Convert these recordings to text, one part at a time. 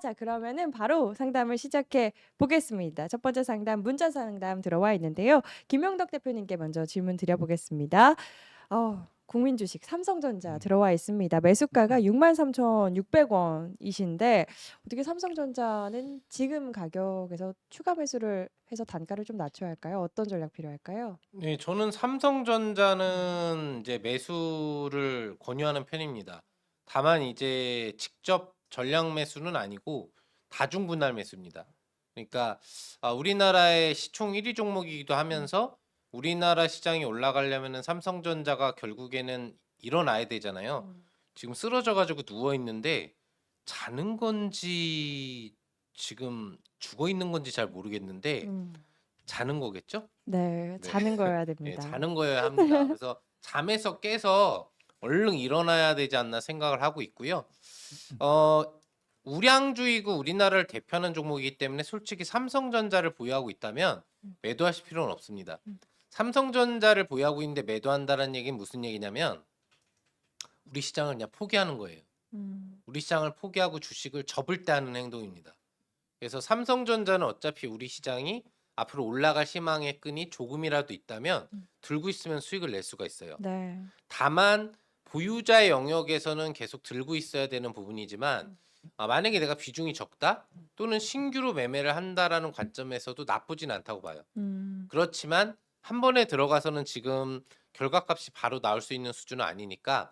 자, 그러면은 바로 상담을 시작해 보겠습니다. 첫 번째 상담, 문자 상담 들어와 있는데요. 김명덕 대표님께 먼저 질문 드려보겠습니다. 국민 주식 삼성전자 음. 들어와 있습니다. 매수가가 63,600 원이신데 어떻게 삼성전자는 지금 가격에서 추가 매수를 해서 단가를 좀 낮춰야 할까요? 어떤 전략 필요할까요? 네, 저는 삼성전자는 이제 매수를 권유하는 편입니다. 다만 이제 직접 전량 매수는 아니고 다중 분할 매수입니다. 그러니까 우리나라의 시총 1위 종목이기도 음. 하면서 우리나라 시장이 올라가려면은 삼성전자가 결국에는 일어나야 되잖아요. 음. 지금 쓰러져 가지고 누워 있는데 자는 건지 지금 죽어 있는 건지 잘 모르겠는데 음. 자는 거겠죠? 네. 네. 자는 거여야 예, 됩니다. 자는 거여야 합니다. 그래서 잠에서 깨서 얼른 일어나야 되지 않나 생각을 하고 있고요. 어 우량주이고 우리나라를 대표하는 종목이기 때문에 솔직히 삼성전자를 보유하고 있다면 음. 매도하실 필요는 없습니다. 음. 삼성전자를 보유하고 있는데 매도한다는 얘기는 무슨 얘기냐면 우리 시장을 그냥 포기하는 거예요. 음. 우리 시장을 포기하고 주식을 접을 때 하는 행동입니다. 그래서 삼성전자는 어차피 우리 시장이 앞으로 올라갈 희망의 끈이 조금이라도 있다면 음. 들고 있으면 수익을 낼 수가 있어요. 네. 다만 보유자의 영역에서는 계속 들고 있어야 되는 부분이지만 음. 만약에 내가 비중이 적다 또는 신규로 매매를 한다라는 관점에서도 나쁘진 않다고 봐요. 음. 그렇지만 한 번에 들어가서는 지금 결과값이 바로 나올 수 있는 수준은 아니니까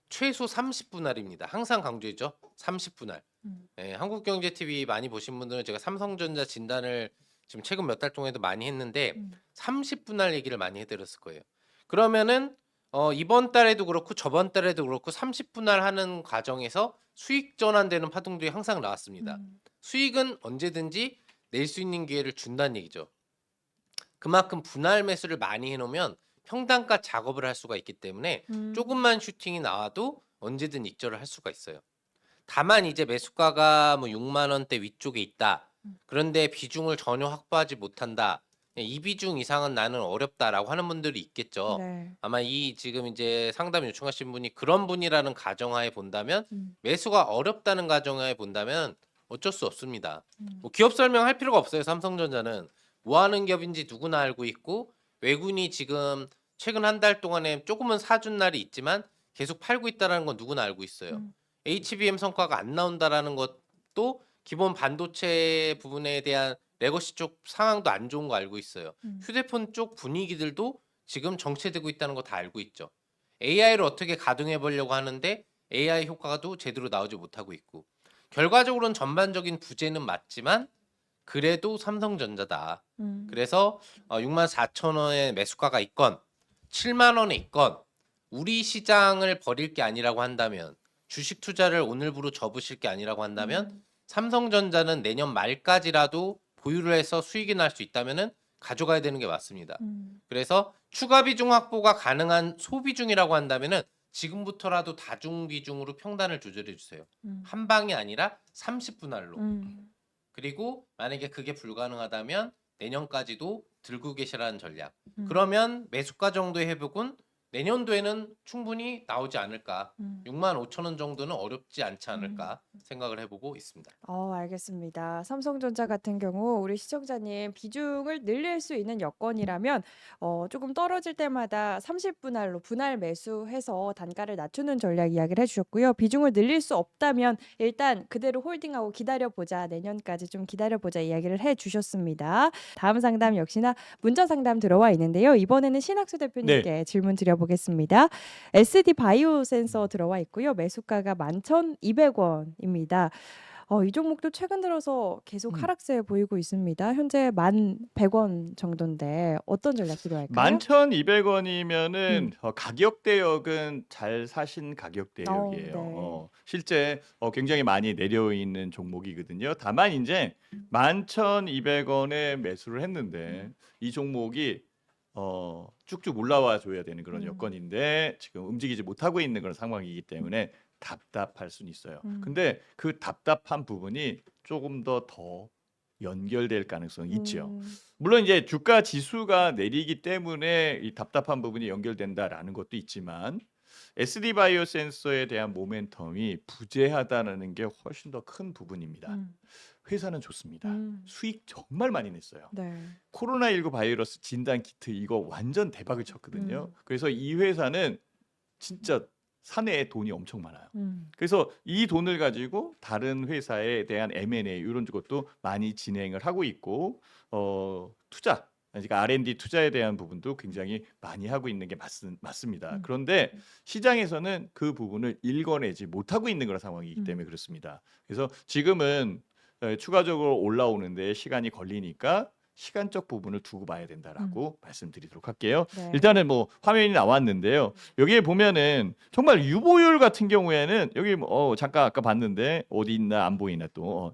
최소 30분할입니다. 항상 강조했죠. 30분할. 음. 예, 한국경제TV 많이 보신 분들은 제가 삼성전자 진단을 지금 최근 몇 달 동안에도 많이 했는데 음. 30분할 얘기를 많이 해드렸을 거예요. 그러면은 이번 달에도 그렇고 저번 달에도 그렇고 30분할 하는 과정에서 수익 전환되는 파동들이 항상 나왔습니다. 음. 수익은 언제든지 낼 수 있는 기회를 준다는 얘기죠. 그만큼 분할 매수를 많이 해놓으면 평단가 작업을 할 수가 있기 때문에 음. 조금만 슈팅이 나와도 언제든 익절을 할 수가 있어요. 다만 이제 매수가가 뭐 6만 원대 위쪽에 있다. 음. 그런데 비중을 전혀 확보하지 못한다. 이 비중 이상은 나는 어렵다라고 하는 분들이 있겠죠. 네. 아마 이 지금 이제 상담 요청하신 분이 그런 분이라는 가정하에 본다면 음. 매수가 어렵다는 가정하에 본다면 어쩔 수 없습니다. 음. 뭐 기업 설명할 필요가 없어요. 삼성전자는 뭐 하는 기업인지 누구나 알고 있고 외군이 지금 최근 한 달 동안에 조금은 사준 날이 있지만 계속 팔고 있다는 건 누구나 알고 있어요. 음. HBM 성과가 안 나온다라는 것도 기본 반도체 부분에 대한 레거시 쪽 상황도 안 좋은 거 알고 있어요. 음. 휴대폰 쪽 분위기들도 지금 정체되고 있다는 거 다 알고 있죠. AI를 어떻게 가동해 보려고 하는데 AI 효과도 제대로 나오지 못하고 있고 결과적으로는 전반적인 부재는 맞지만 그래도 삼성전자다. 음. 그래서 64,000원의 매수가가 있건 7만 원에 있건 우리 시장을 버릴 게 아니라고 한다면 주식 투자를 오늘부로 접으실 게 아니라고 한다면 음. 삼성전자는 내년 말까지라도 보유를 해서 수익이 날 수 있다면은 가져가야 되는 게 맞습니다. 음. 그래서 추가 비중 확보가 가능한 소비중이라고 한다면은 지금부터라도 다중 비중으로 평단을 조절해 주세요. 음. 한 방이 아니라 30분할로. 음. 그리고 만약에 그게 불가능하다면 내년까지도 들고 계시라는 전략. 음. 그러면 매수가 정도의 회복은 내년도에는 충분히 나오지 않을까. 음. 6만 5천 원 정도는 어렵지 않지 음. 않을까 생각을 해보고 있습니다. 알겠습니다. 삼성전자 같은 경우 우리 시청자님 비중을 늘릴 수 있는 여건이라면 조금 떨어질 때마다 30분할로 분할 매수해서 단가를 낮추는 전략 이야기를 해주셨고요. 비중을 늘릴 수 없다면 일단 그대로 홀딩하고 기다려보자. 내년까지 좀 기다려보자 이야기를 해주셨습니다. 다음 상담 역시나 문자 상담 들어와 있는데요. 이번에는 신학수 네. 대표님께 질문 드려보겠습니다. SD 바이오 센서 들어와 있고요. 매수가가 11,200원입니다. 이 종목도 최근 들어서 계속 음. 하락세 보이고 있습니다. 현재 11,100원 정도인데 어떤 전략 필요할까요? 11,200원이면은 음. 가격 대역은 잘 사신 가격 대역이에요. 네. 실제 굉장히 많이 내려 있는 종목이거든요. 다만 인제 음. 11,200원에 매수를 했는데 음. 이 종목이 쭉쭉 올라와 줘야 되는 그런 음. 여건인데 지금 움직이지 못하고 있는 그런 상황이기 때문에 답답할 수는 있어요. 음. 근데 그 답답한 부분이 조금 더 연결될 가능성이 있죠. 음. 물론 이제 주가 지수가 내리기 때문에 이 답답한 부분이 연결된다라는 것도 있지만 SD 바이오 센서에 대한 모멘텀이 부재하다는 게 훨씬 더 큰 부분입니다. 회사는 좋습니다. 수익 정말 많이 냈어요. 네. 코로나19 바이러스 진단 키트 이거 완전 대박을 쳤거든요. 그래서 이 회사는 진짜 사내에 돈이 엄청 많아요. 그래서 이 돈을 가지고 다른 회사에 대한 M&A 이런 것도 많이 진행을 하고 있고 투자 그러니까 R&D 투자에 대한 부분도 굉장히 많이 하고 있는 게 맞습니다. 그런데 시장에서는 그 부분을 읽어내지 못하고 있는 그런 상황이기 때문에 그렇습니다. 그래서 지금은 추가적으로 올라오는데 시간이 걸리니까 시간적 부분을 두고 봐야 된다라고 말씀드리도록 할게요. 네. 일단은 뭐 화면이 나왔는데요. 여기에 보면은 정말 유보율 같은 경우에는 여기 잠깐 아까 봤는데 어디 있나 안 보이나 또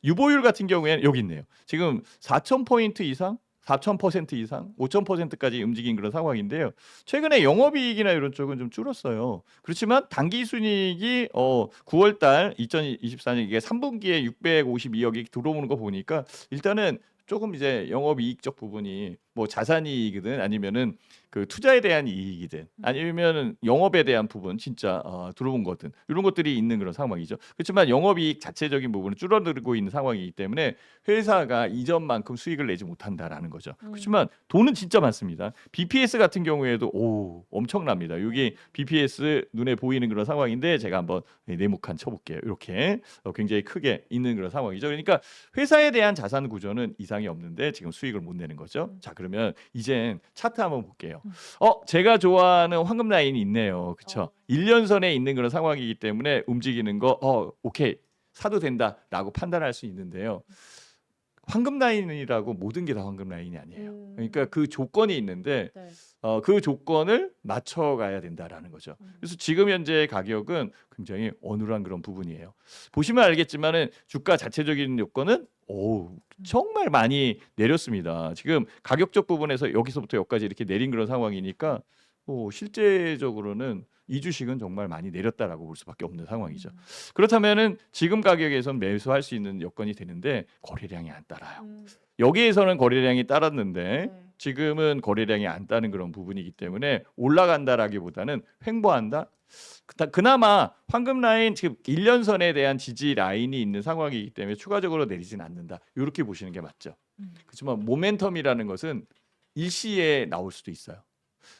유보율 같은 경우에는 여기 있네요. 지금 4,000포인트 이상 4,000% 이상, 5,000%까지 움직인 그런 상황인데요. 최근에 영업이익이나 이런 쪽은 좀 줄었어요. 그렇지만 당기순이익이 9월달 2024년 이게 3분기에 652억이 들어오는 거 보니까 일단은 조금 이제 영업이익적 부분이 뭐 자산이익이든 아니면은 그 투자에 대한 이익이든 아니면은 영업에 대한 부분 진짜 들어온 거든 이런 것들이 있는 그런 상황이죠. 그렇지만 영업이익 자체적인 부분은 줄어들고 있는 상황이기 때문에 회사가 이전만큼 수익을 내지 못한다라는 거죠. 그렇지만 돈은 진짜 많습니다. BPS 같은 경우에도 엄청납니다. 여기 BPS 눈에 보이는 그런 상황인데 제가 한번 네모칸 쳐볼게요. 이렇게 굉장히 크게 있는 그런 상황이죠. 그러니까 회사에 대한 자산 구조는 이상이 없는데 지금 수익을 못 내는 거죠. 자 그러면 이젠 차트 한번 볼게요. 제가 좋아하는 황금 라인이 있네요. 그렇죠? 1년선에 있는 그런 상황이기 때문에 움직이는 거 오케이 사도 된다라고 판단할 수 있는데요. 황금 라인이라고 모든 게 다 황금 라인이 아니에요. 그러니까 그 조건이 있는데 네. 그 조건을 맞춰가야 된다라는 거죠. 그래서 지금 현재 가격은 굉장히 어눌한 그런 부분이에요. 보시면 알겠지만은 주가 자체적인 요건은 정말 많이 내렸습니다. 지금 가격적 부분에서 여기서부터 여기까지 이렇게 내린 그런 상황이니까 실제적으로는 이 주식은 정말 많이 내렸다라고 볼 수밖에 없는 상황이죠. 그렇다면은 지금 가격에선 매수할 수 있는 여건이 되는데 거래량이 안 따라요. 여기에서는 거래량이 따랐는데 네. 지금은 거래량이 안 따는 그런 부분이기 때문에 올라간다라기보다는 횡보한다. 그나마 황금 라인 지금 1년선에 대한 지지 라인이 있는 상황이기 때문에 추가적으로 내리진 않는다. 이렇게 보시는 게 맞죠. 그렇지만 모멘텀이라는 것은 일시에 나올 수도 있어요.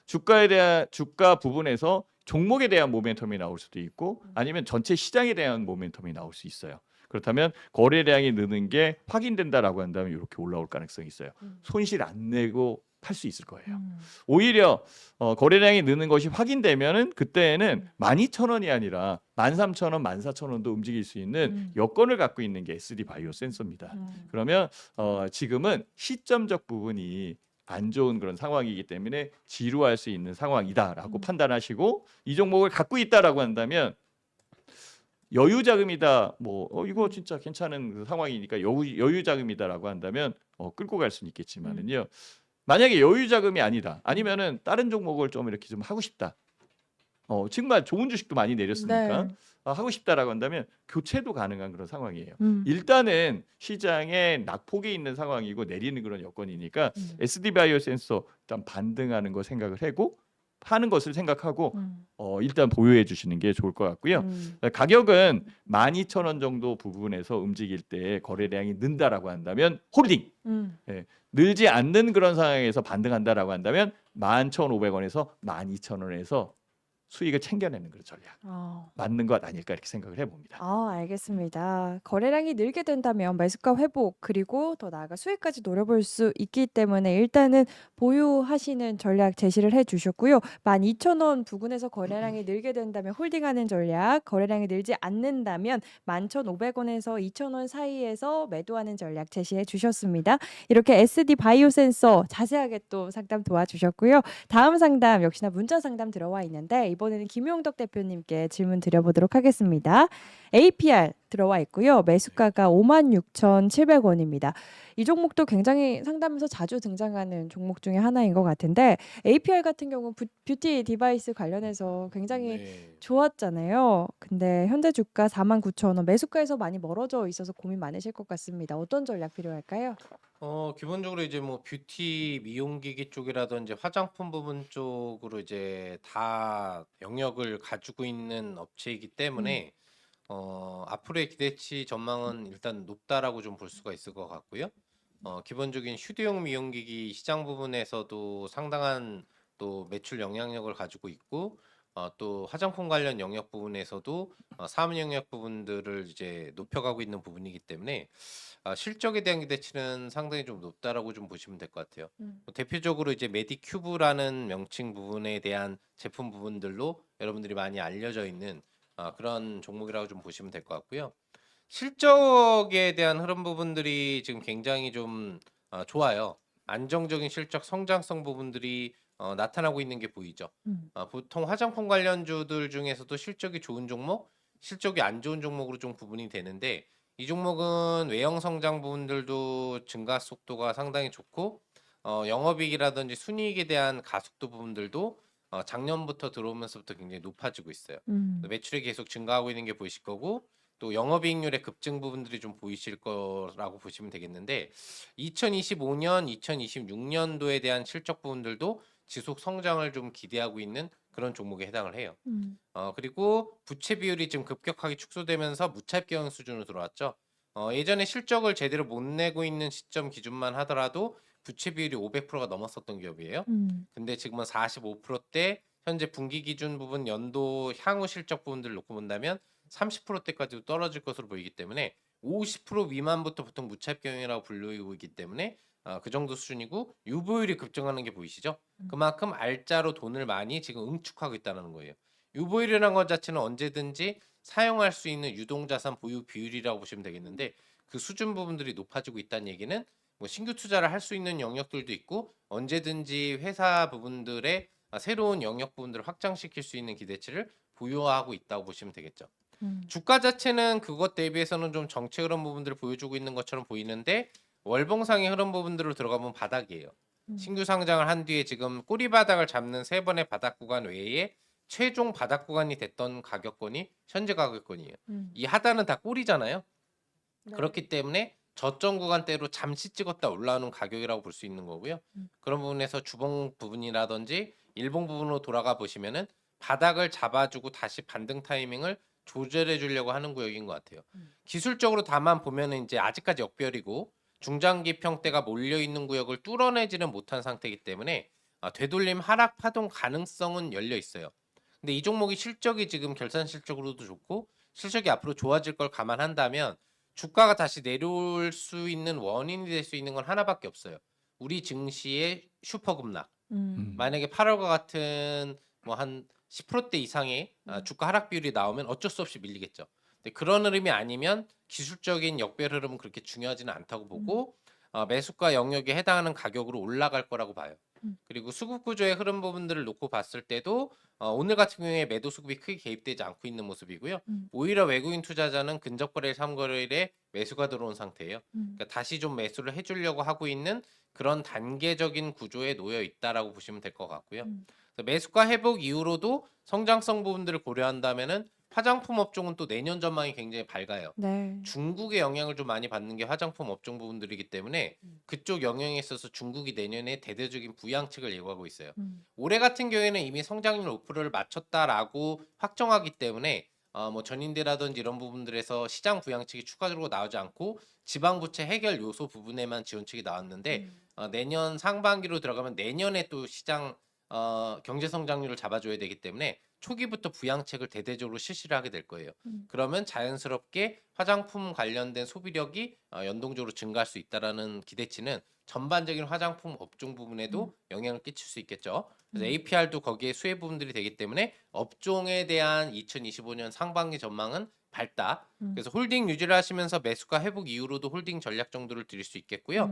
주가 부분에서 종목에 대한 모멘텀이 나올 수도 있고 아니면 전체 시장에 대한 모멘텀이 나올 수 있어요. 그렇다면 거래량이 느는 게 확인된다라고 한다면 이렇게 올라올 가능성이 있어요. 손실 안 내고 팔 수 있을 거예요. 오히려 거래량이 느는 것이 확인되면은 그때는 12,000원이 아니라 13,000원, 14,000원도 움직일 수 있는 여건을 갖고 있는 게 SD 바이오 센서입니다. 그러면 지금은 시점적 부분이 안 좋은 그런 상황이기 때문에 지루할 수 있는 상황이다라고 판단하시고 이 종목을 갖고 있다라고 한다면 여유 자금이다. 이거 진짜 괜찮은 그 상황이니까 여유 자금이다라고 한다면 끌고 갈 수는 있겠지만은요. 만약에 여유 자금이 아니다. 아니면은 다른 종목을 좀 이렇게 좀 하고 싶다. 정말 좋은 주식도 많이 내렸으니까 네. 하고 싶다라고 한다면 교체도 가능한 그런 상황이에요. 일단은 시장에 낙폭이 있는 상황이고 내리는 그런 여건이니까 SD 바이오 센서 일단 반등하는 거 생각을 하고 하는 것을 생각하고 일단 보유해 주시는 게 좋을 것 같고요. 가격은 12,000원 정도 부분에서 움직일 때 거래량이 는다라고 한다면 홀딩. 늘지 않는 그런 상황에서 반등한다라고 한다면 11,500원에서 12,000원에서 수익을 챙겨내는 그런 전략. 맞는 것 아닐까 이렇게 생각을 해봅니다. 알겠습니다. 거래량이 늘게 된다면 매수가 회복 그리고 더 나아가 수익까지 노려볼 수 있기 때문에 일단은 보유하시는 전략 제시를 해주셨고요. 12,000원 부근에서 거래량이 늘게 된다면 홀딩하는 전략, 거래량이 늘지 않는다면 11,500원에서 2,000원 사이에서 매도하는 전략 제시해 주셨습니다. 이렇게 SD 바이오 센서 자세하게 또 상담 도와주셨고요. 다음 상담 역시나 문자 상담 들어와 있는데 이번에는 김용덕 대표님께 질문 드려보도록 하겠습니다. APR 들어와 있고요. 매수가가 56,700원입니다. 이 종목도 굉장히 상담에서 자주 등장하는 종목 중에 하나인 것 같은데 APR 같은 경우 뷰티 디바이스 관련해서 굉장히 네. 좋았잖아요. 근데 현재 주가 49,000원 매수가에서 많이 멀어져 있어서 고민 많으실 것 같습니다. 어떤 전략 필요할까요? 기본적으로 이제 뭐 뷰티 미용기기 쪽이라든지 화장품 부분 쪽으로 이제 다 영역을 가지고 있는 업체이기 때문에 앞으로의 기대치 전망은 일단 높다라고 좀 볼 수가 있을 것 같고요. 기본적인 휴대용 미용기기 시장 부분에서도 상당한 또 매출 영향력을 가지고 있고, 또 화장품 관련 영역 부분에서도 사업 영역 부분들을 이제 높여가고 있는 부분이기 때문에 실적에 대한 기대치는 상당히 좀 높다라고 좀 보시면 될 것 같아요. 뭐 대표적으로 이제 메디큐브라는 명칭 부분에 대한 제품 부분들로 여러분들이 많이 알려져 있는 그런 종목이라고 좀 보시면 될 것 같고요. 실적에 대한 흐름 부분들이 지금 굉장히 좀 좋아요. 안정적인 실적 성장성 부분들이 나타나고 있는 게 보이죠. 음. 보통 화장품 관련주들 중에서도 실적이 좋은 종목, 실적이 안 좋은 종목으로 좀 구분이 되는데 이 종목은 외형 성장 부분들도 증가 속도가 상당히 좋고 영업이익이라든지 순이익에 대한 가속도 부분들도 작년부터 들어오면서부터 굉장히 높아지고 있어요. 음. 매출이 계속 증가하고 있는 게 보이실 거고 또 영업이익률의 급증 부분들이 좀 보이실 거라고 보시면 되겠는데 2025년, 2026년도에 대한 실적 부분들도 지속 성장을 좀 기대하고 있는 그런 종목에 해당을 해요. 음. 그리고 부채 비율이 지금 급격하게 축소되면서 무차입 경영 수준으로 들어왔죠. 예전에 실적을 제대로 못 내고 있는 시점 기준만 하더라도 부채 비율이 500%가 넘었었던 기업이에요. 음. 근데 지금은 45%대, 현재 분기 기준 부분 연도 향후 실적 부분들을 놓고 본다면 30%대까지도 떨어질 것으로 보이기 때문에 50% 미만부터 보통 무차입 경영이라고 불리고 있기 때문에 그 정도 수준이고 유보율이 급증하는 게 보이시죠? 그만큼 알짜로 돈을 많이 지금 응축하고 있다는 거예요. 유보율이라는 것 자체는 언제든지 사용할 수 있는 유동자산 보유 비율이라고 보시면 되겠는데 그 수준 부분들이 높아지고 있다는 얘기는 뭐 신규 투자를 할 수 있는 영역들도 있고 언제든지 회사 부분들의 새로운 영역 부분들을 확장시킬 수 있는 기대치를 보유하고 있다고 보시면 되겠죠. 음. 주가 자체는 그것 대비해서는 좀 정체 흐름 부분들을 보여주고 있는 것처럼 보이는데 월봉상의 흐름 부분들로 들어가면 바닥이에요. 음. 신규 상장을 한 뒤에 지금 꼬리바닥을 잡는 세 번의 바닥 구간 외에 최종 바닥 구간이 됐던 가격권이 현재 가격권이에요. 음. 이 하단은 다 꼬리잖아요. 네. 그렇기 때문에 저점 구간대로 잠시 찍었다 올라오는 가격이라고 볼 수 있는 거고요. 그런 부분에서 주봉 부분이라든지 일봉 부분으로 돌아가 보시면은 바닥을 잡아주고 다시 반등 타이밍을 조절해 주려고 하는 구역인 것 같아요. 기술적으로 다만 보면은 이제 아직까지 역별이고 중장기 평대가 몰려 있는 구역을 뚫어내지는 못한 상태이기 때문에 되돌림 하락 파동 가능성은 열려 있어요. 근데 이 종목이 실적이 지금 결산 실적으로도 좋고 실적이 앞으로 좋아질 걸 감안한다면 주가가 다시 내려올 수 있는 원인이 될 수 있는 건 하나밖에 없어요. 우리 증시의 슈퍼 급락. 음. 만약에 8월과 같은 뭐 한 10%대 이상의 주가 하락 비율이 나오면 어쩔 수 없이 밀리겠죠. 근데 그런 흐름이 아니면 기술적인 역별 흐름은 그렇게 중요하지는 않다고 보고 매수가 영역에 해당하는 가격으로 올라갈 거라고 봐요. 음. 그리고 수급 구조의 흐름 부분들을 놓고 봤을 때도 오늘 같은 경우에 매도 수급이 크게 개입되지 않고 있는 모습이고요. 음. 오히려 외국인 투자자는 근접 거래일 3거래일에 매수가 들어온 상태예요. 음. 그러니까 다시 좀 매수를 해주려고 하고 있는 그런 단계적인 구조에 놓여 있다라고 보시면 될 것 같고요. 음. 그래서 매수가 회복 이후로도 성장성 부분들을 고려한다면은 화장품 업종은 또 내년 전망이 굉장히 밝아요. 네. 중국의 영향을 좀 많이 받는 게 화장품 업종 부분들이기 때문에 그쪽 영향에 있어서 중국이 내년에 대대적인 부양책을 예고하고 있어요. 음. 올해 같은 경우에는 이미 성장률 5%를 맞췄다라고 확정하기 때문에 뭐 전인대라든지 이런 부분들에서 시장 부양책이 추가적으로 나오지 않고 지방 부채 해결 요소 부분에만 지원책이 나왔는데 내년 상반기로 들어가면 내년에 또 시장 경제 성장률을 잡아줘야 되기 때문에 초기부터 부양책을 대대적으로 실시를 하게 될 거예요. 그러면 자연스럽게 화장품 관련된 소비력이 연동적으로 증가할 수 있다라는 기대치는 전반적인 화장품 업종 부분에도 영향을 끼칠 수 있겠죠. 그래서 APR도 거기에 수혜 부분들이 되기 때문에 업종에 대한 2025년 상반기 전망은 밝다. 그래서 홀딩 유지를 하시면서 매수가 회복 이후로도 홀딩 전략 정도를 드릴 수 있겠고요.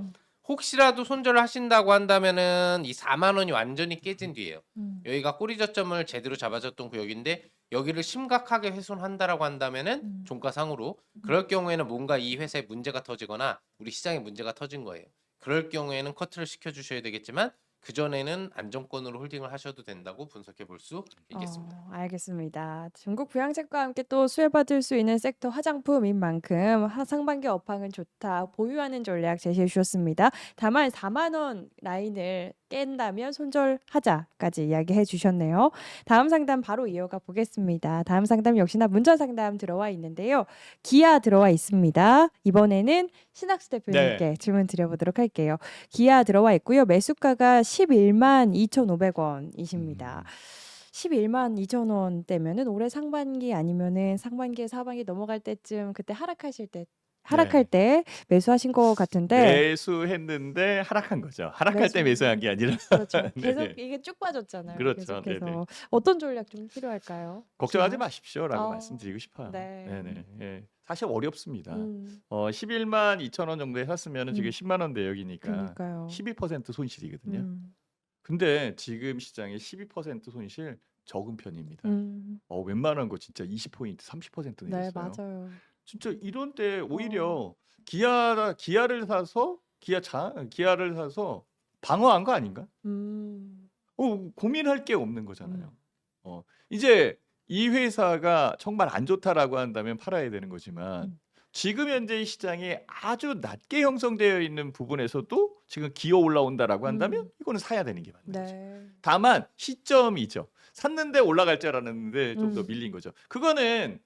혹시라도 손절을 하신다고 한다면은 이 4만 원이 완전히 깨진 뒤에요. 여기가 꼬리 저점을 제대로 잡아줬던 구역인데 여기를 심각하게 훼손한다라고 한다면은 음. 종가상으로 그럴 경우에는 뭔가 이 회사에 문제가 터지거나 우리 시장에 문제가 터진 거예요. 그럴 경우에는 커트를 시켜 주셔야 되겠지만 그 전에는 안정권으로 홀딩을 하셔도 된다고 분석해 볼 수 있겠습니다. 알겠습니다. 중국 부양책과 함께 또 수혜받을 수 있는 섹터 화장품인 만큼 상반기 업황은 좋다. 보유하는 전략 제시해 주셨습니다. 다만 4만 원 라인을 깬다면 손절하자까지 이야기해 주셨네요. 다음 상담 바로 이어가 보겠습니다. 다음 상담 역시나 문자 상담 들어와 있는데요. 기아 들어와 있습니다. 이번에는 신학수 대표님께 질문 드려보도록 할게요. 기아 들어와 있고요. 매수가가 11만 2,500원이십니다. 11만 2천 원대면은 올해 상반기 아니면은 상반기에서 하반기 넘어갈 때쯤 그때 하락할 때 매수하신 것 같은데 매수했는데 하락한 거죠. 하락할 매수. 때 매수한 게 아니라 그렇죠. 네. 계속 이게 쭉 빠졌잖아요. 그렇죠. 계속해서 네네. 어떤 전략 좀 필요할까요? 걱정하지 기아? 마십시오라고 말씀드리고 싶어요. 네. 네네. 예. 사실 어렵습니다. 음, 11만 2천 원 정도에 샀으면 지금 10만 원 내역이니까 그러니까요. 12% 손실이거든요. 음, 근데 지금 시장에 12% 손실 적은 편입니다. 음, 웬만한 거 진짜 20포인트, 30% 네, 내렸어요. 맞아요. 진짜 이런 때 오히려 기아를 사서 기아를 사서 방어한 거 아닌가? 음, 고민할 게 없는 거잖아요. 이제 이 회사가 정말 안 좋다라고 한다면 팔아야 되는 거지만 음. 지금 현재 이 시장에 아주 낮게 형성되어 있는 부분에서도 지금 기어 올라온다라고 한다면 이거는 사야 되는 게 맞는 거죠. 네. 다만 시점이죠. 샀는데 올라갈 줄 알았는데 좀 더 음. 밀린 거죠. 그거는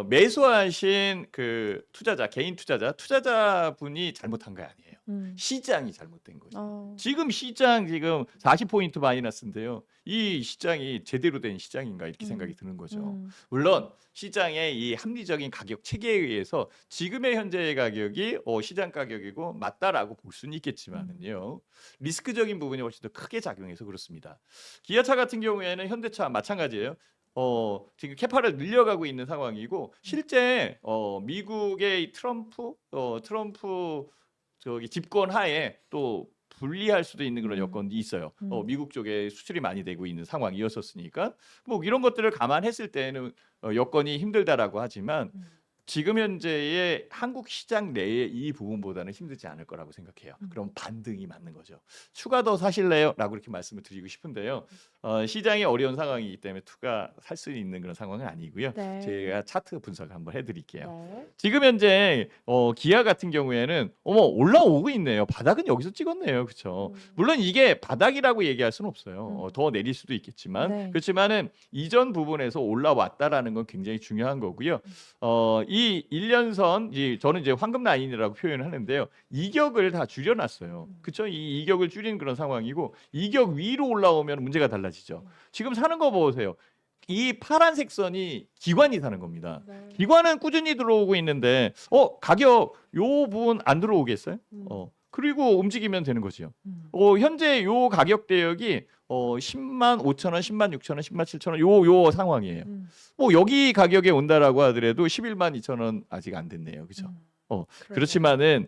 매수하신 그 개인 투자자분이 잘못한 거 아니에요. 시장이 잘못된 거죠. 지금 40포인트 마이너스인데요. 이 시장이 제대로 된 시장인가 이렇게 생각이 드는 거죠. 물론 시장의 이 합리적인 가격 체계에 의해서 지금의 현재의 가격이 시장 가격이고 맞다라고 볼 수는 있겠지만은요. 리스크적인 부분이 훨씬 더 크게 작용해서 그렇습니다. 기아차 같은 경우에는 현대차 마찬가지예요. 지금 캐파를 늘려가고 있는 상황이고 실제 미국의 트럼프 저기 집권 하에 또 불리할 수도 있는 그런 여건이 있어요. 미국 쪽에 수출이 많이 되고 있는 상황이었었으니까 뭐 이런 것들을 감안했을 때는 여건이 힘들다라고 하지만 지금 현재의 한국 시장 내의 이 부분보다는 힘들지 않을 거라고 생각해요. 그럼 반등이 맞는 거죠. 추가 더 사실래요? 라고 이렇게 말씀을 드리고 싶은데요. 시장이 어려운 상황이기 때문에 추가 살 수 있는 그런 상황은 아니고요. 네. 제가 차트 분석 한번 해드릴게요. 네. 지금 현재 기아 같은 경우에는 올라오고 있네요. 바닥은 여기서 찍었네요. 그렇죠. 물론 이게 바닥이라고 얘기할 수는 없어요. 더 내릴 수도 있겠지만 네. 그렇지만은 이전 부분에서 올라왔다라는 건 굉장히 중요한 거고요. 이 1년선 저는 이제 황금 라인이라고 표현을 하는데요. 이격을 다 줄여놨어요. 그렇죠? 이 이격을 줄인 그런 상황이고 이격 위로 올라오면 문제가 달라지죠. 지금 사는 거 보세요. 이 파란색 선이 기관이 사는 겁니다. 네. 기관은 꾸준히 들어오고 있는데 가격 요 부분 안 들어오겠어요? 그리고 움직이면 되는 거죠. 현재 요 가격 대역이 10만 5천 원, 10만 6천 원, 10만 7천 원 요 상황이에요. 뭐 여기 가격에 온다라고 하더라도 11만 2천 원 아직 안 됐네요. 그렇죠? 그렇지만은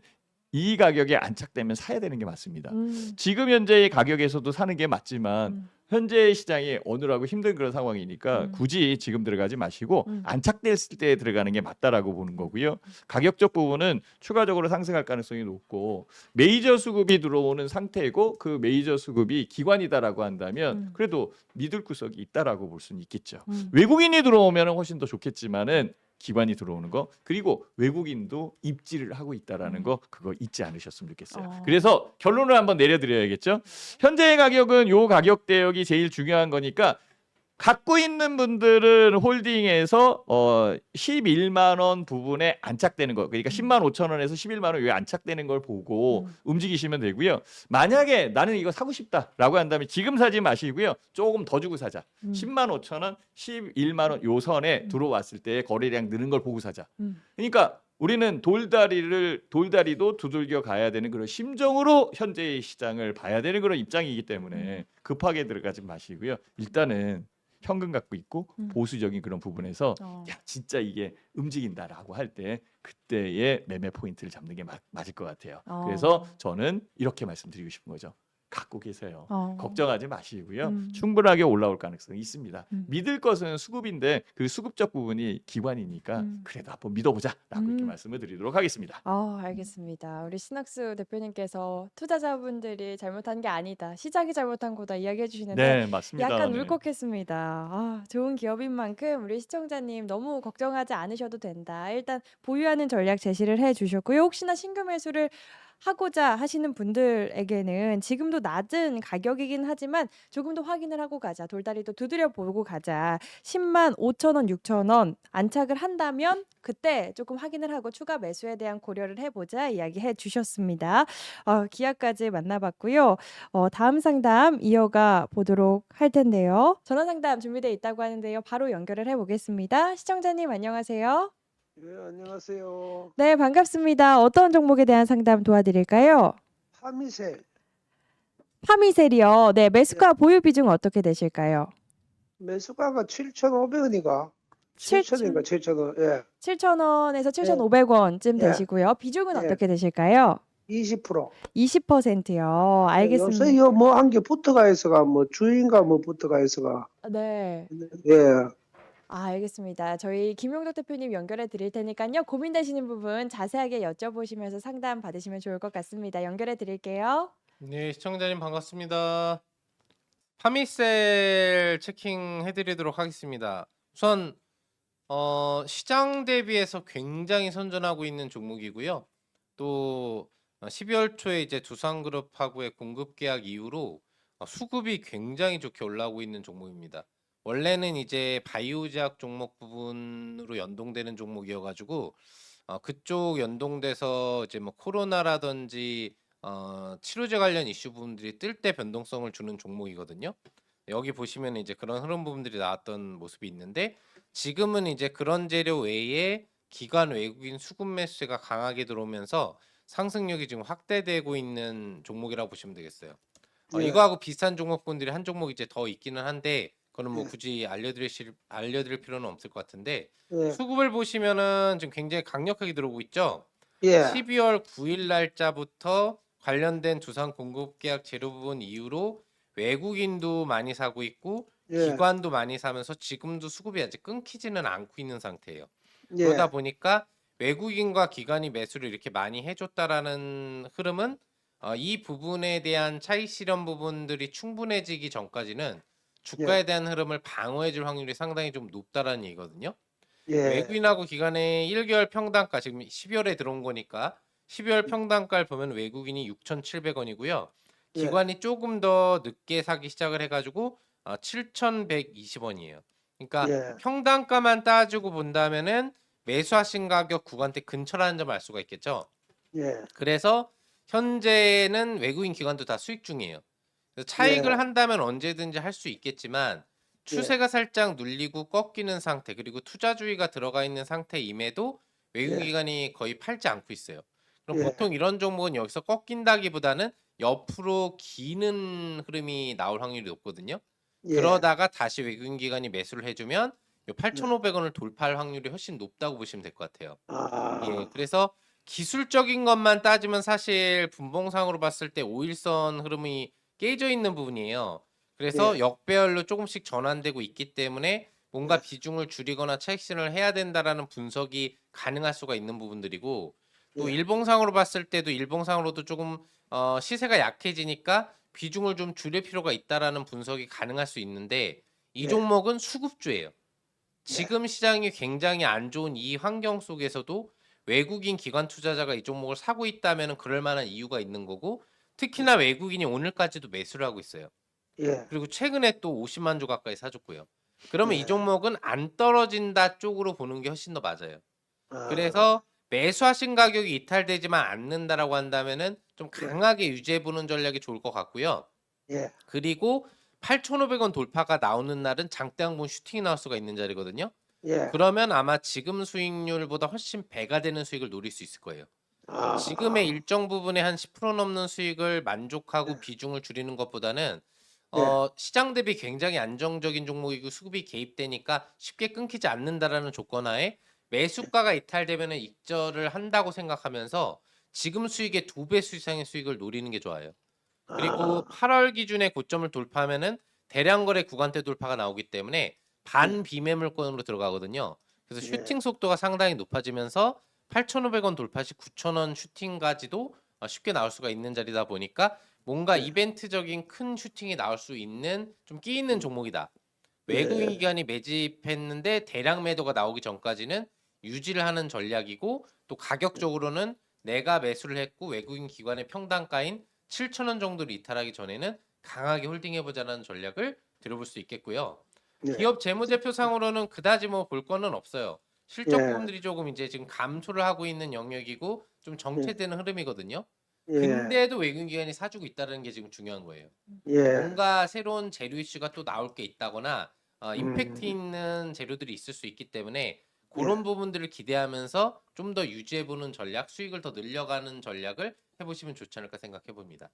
이 가격에 안착되면 사야 되는 게 맞습니다. 지금 현재의 가격에서도 사는 게 맞지만 현재 시장이 오늘하고 힘든 그런 상황이니까 굳이 지금 들어가지 마시고 안착됐을 때 들어가는 게 맞다라고 보는 거고요. 가격적 부분은 추가적으로 상승할 가능성이 높고 메이저 수급이 들어오는 상태고 그 메이저 수급이 기관이다라고 한다면 그래도 믿을 구석이 있다라고 볼 수는 있겠죠. 외국인이 들어오면 훨씬 더 좋겠지만은 기관이 들어오는 거 그리고 외국인도 입지를 하고 있다라는 거 그거 잊지 않으셨으면 좋겠어요. 그래서 결론을 한번 내려드려야겠죠. 현재의 가격은 요 가격 대역이 제일 중요한 거니까 갖고 있는 분들은 홀딩에서 11만 원 부분에 안착되는 거 그러니까 10만 5천 원에서 11만 원 위에 안착되는 걸 보고 움직이시면 되고요. 만약에 나는 이거 사고 싶다라고 한다면 지금 사지 마시고요. 조금 더 주고 사자. 10만 5천 원, 11만 원 요 선에 들어왔을 때 거래량 느는 걸 보고 사자. 그러니까 우리는 돌다리도 두들겨 가야 되는 그런 심정으로 현재의 시장을 봐야 되는 그런 입장이기 때문에 급하게 들어가지 마시고요. 일단은 현금 갖고 있고 음. 보수적인 그런 부분에서 어. 야 진짜 이게 움직인다라고 할 때 그때의 매매 포인트를 잡는 게 맞을 것 같아요. 그래서 저는 이렇게 말씀드리고 싶은 거죠. 갖고 계세요. 어. 걱정하지 마시고요. 음. 충분하게 올라올 가능성이 있습니다. 음. 믿을 것은 수급인데 그 수급적 부분이 기관이니까 음. 그래도 한번 믿어보자라고 이렇게 음. 말씀을 드리도록 하겠습니다. 알겠습니다. 우리 신학수 대표님께서 투자자분들이 잘못한 게 아니다. 시장이 잘못한 거다 이야기해 주시는데 네, 맞습니다. 약간 네. 울컥했습니다. 좋은 기업인 만큼 우리 시청자님 너무 걱정하지 않으셔도 된다. 일단 보유하는 전략 제시를 해 주셨고요. 혹시나 신규 매수를 하고자 하시는 분들에게는 지금도 낮은 가격이긴 하지만 조금 더 확인을 하고 가자. 돌다리도 두드려 보고 가자. 10만 5천 원, 6천 원 안착을 한다면 그때 조금 확인을 하고 추가 매수에 대한 고려를 해보자 이야기해 주셨습니다. 기아까지 만나봤고요. 다음 상담 이어가 보도록 할 텐데요. 전화 상담 준비되어 있다고 하는데요. 바로 연결을 해보겠습니다. 시청자님 안녕하세요. 네, 안녕하세요. 네, 반갑습니다. 어떤 종목에 대한 상담 도와드릴까요? 파미셀. 파미셀이요. 네, 매수가 보유 비중 어떻게 되실까요? 매수가가 7,500원이가 7,000 7,000원인가 7,000원. 예. 7,000원에서 7,500원쯤 예. 되시고요. 비중은 예. 어떻게 되실까요? 20%. 20%요. 요새 알겠습니다. 이거 뭐 한 개 붙어가 있어가 뭐 주인가 뭐 붙어가 있어가. 네. 예. 알겠습니다. 저희 김용덕 대표님 연결해 드릴 테니까요. 고민되시는 부분 자세하게 여쭤보시면서 상담 받으시면 좋을 것 같습니다. 연결해 드릴게요. 네, 시청자님 반갑습니다. 파미셀 체킹 해드리도록 하겠습니다. 우선 시장 대비해서 굉장히 선전하고 있는 종목이고요. 또 12월 초에 이제 두산그룹하고의 공급 계약 이후로 수급이 굉장히 좋게 올라오고 있는 종목입니다. 원래는 이제 바이오제약 종목 부분으로 연동되는 종목이어가지고 그쪽 연동돼서 이제 뭐 코로나라든지 치료제 관련 이슈 부분들이 뜰 때 변동성을 주는 종목이거든요. 여기 보시면 이제 그런 흐름 부분들이 나왔던 모습이 있는데 지금은 이제 그런 재료 외에 기관 외국인 수급 매수세가 강하게 들어오면서 상승력이 지금 확대되고 있는 종목이라고 보시면 되겠어요. 예. 이거하고 비슷한 종목군들이 한 종목 이제 더 있기는 한데 그거는 뭐 예. 굳이 알려드릴 필요는 없을 것 같은데 예. 수급을 보시면은 지금 굉장히 강력하게 들어오고 있죠. 예. 12월 9일 날짜부터 관련된 두산 공급 계약 재료 부분 이후로 외국인도 많이 사고 있고 예. 기관도 많이 사면서 지금도 수급이 아직 끊기지는 않고 있는 상태예요. 예. 그러다 보니까 외국인과 기관이 매수를 이렇게 많이 해줬다라는 흐름은 이 부분에 대한 차익 실현 부분들이 충분해지기 전까지는 주가에 대한 흐름을 방어해줄 확률이 상당히 좀 높다라는 얘기거든요. 예. 외국인하고 기관의 1개월 평단가 지금 12월에 들어온 거니까 12월 평단가를 보면 외국인이 6,700원이고요. 예. 기관이 조금 더 늦게 사기 시작을 해가지고 7,120원이에요. 그러니까 예. 평단가만 따지고 본다면은 매수하신 가격 구간대 근처라는 점 알 수가 있겠죠. 예. 그래서 현재는 외국인 기관도 다 수익 중이에요. 그래서 차익을 예. 한다면 언제든지 할 수 있겠지만 추세가 살짝 눌리고 꺾이는 상태 그리고 투자주의가 들어가 있는 상태임에도 외국인 예. 기관이 거의 팔지 않고 있어요. 그럼 예. 보통 이런 종목은 여기서 꺾인다기보다는 옆으로 기는 흐름이 나올 확률이 높거든요. 예. 그러다가 다시 외국인 기관이 매수를 해주면 8,500원을 돌파할 확률이 훨씬 높다고 보시면 될 것 같아요. 예, 그래서 기술적인 것만 따지면 사실 분봉상으로 봤을 때 5일선 흐름이 깨져 있는 부분이에요. 그래서 예. 역배열로 조금씩 전환되고 있기 때문에 뭔가 비중을 줄이거나 차익 실현을 해야 된다라는 분석이 가능할 수가 있는 부분들이고 또 예. 일봉상으로 봤을 때도 일봉상으로도 조금 시세가 약해지니까 비중을 좀 줄일 필요가 있다라는 분석이 가능할 수 있는데 이 예. 종목은 수급주예요. 지금 시장이 굉장히 안 좋은 이 환경 속에서도 외국인 기관 투자자가 이 종목을 사고 있다면 그럴 만한 이유가 있는 거고 특히나 외국인이 오늘까지도 매수를 하고 있어요. 예. 그리고 최근에 또 50만 주 가까이 사줬고요. 그러면 예. 이 종목은 안 떨어진다 쪽으로 보는 게 훨씬 더 맞아요. 아. 그래서 매수하신 가격이 이탈되지만 않는다라고 한다면은 좀 강하게 유지해 보는 전략이 좋을 것 같고요. 예. 그리고 8,500원 돌파가 나오는 날은 장대 항분 슈팅이 나올 수가 있는 자리거든요. 예. 그러면 아마 지금 수익률보다 훨씬 배가 되는 수익을 노릴 수 있을 거예요. 아. 지금의 일정 부분의 한 10% 넘는 수익을 만족하고 네. 비중을 줄이는 것보다는 시장 대비 굉장히 안정적인 종목이고 수급이 개입되니까 쉽게 끊기지 않는다라는 조건하에 매수가가 이탈되면은 익절을 한다고 생각하면서 지금 수익의 2배 이상의 수익을 노리는 게 좋아요. 그리고 8월 기준에 고점을 돌파하면은 대량 거래 구간대 돌파가 나오기 때문에 반비매물권으로 들어가거든요. 그래서 예. 슈팅 속도가 상당히 높아지면서 8,500원 돌파 시 9,000원 슈팅까지도 쉽게 나올 수가 있는 자리다 보니까 뭔가 예. 이벤트적인 큰 슈팅이 나올 수 있는 좀 끼 있는 종목이다. 외국인 예. 기관이 매집했는데 대량 매도가 나오기 전까지는 유지를 하는 전략이고 또 가격적으로는 내가 매수를 했고 외국인 기관의 평단가인 7,000원 정도를 이탈하기 전에는 강하게 홀딩해보자는 전략을 들어볼 수 있겠고요. 예. 기업 재무제표상으로는 그다지 뭐 볼 거는 없어요. 실적 예. 부분들이 조금 이제 지금 감소를 하고 있는 영역이고 좀 정체되는 흐름이거든요. 예. 근데도 외국인 기관이 사주고 있다는 게 지금 중요한 거예요. 예. 뭔가 새로운 재료 이슈가 또 나올 게 있다거나 임팩트 음. 있는 재료들이 있을 수 있기 때문에 그런 부분들을 기대하면서 좀 더 유지해보는 전략, 수익을 더 늘려가는 전략을 해보시면 좋지 않을까 생각해 봅니다.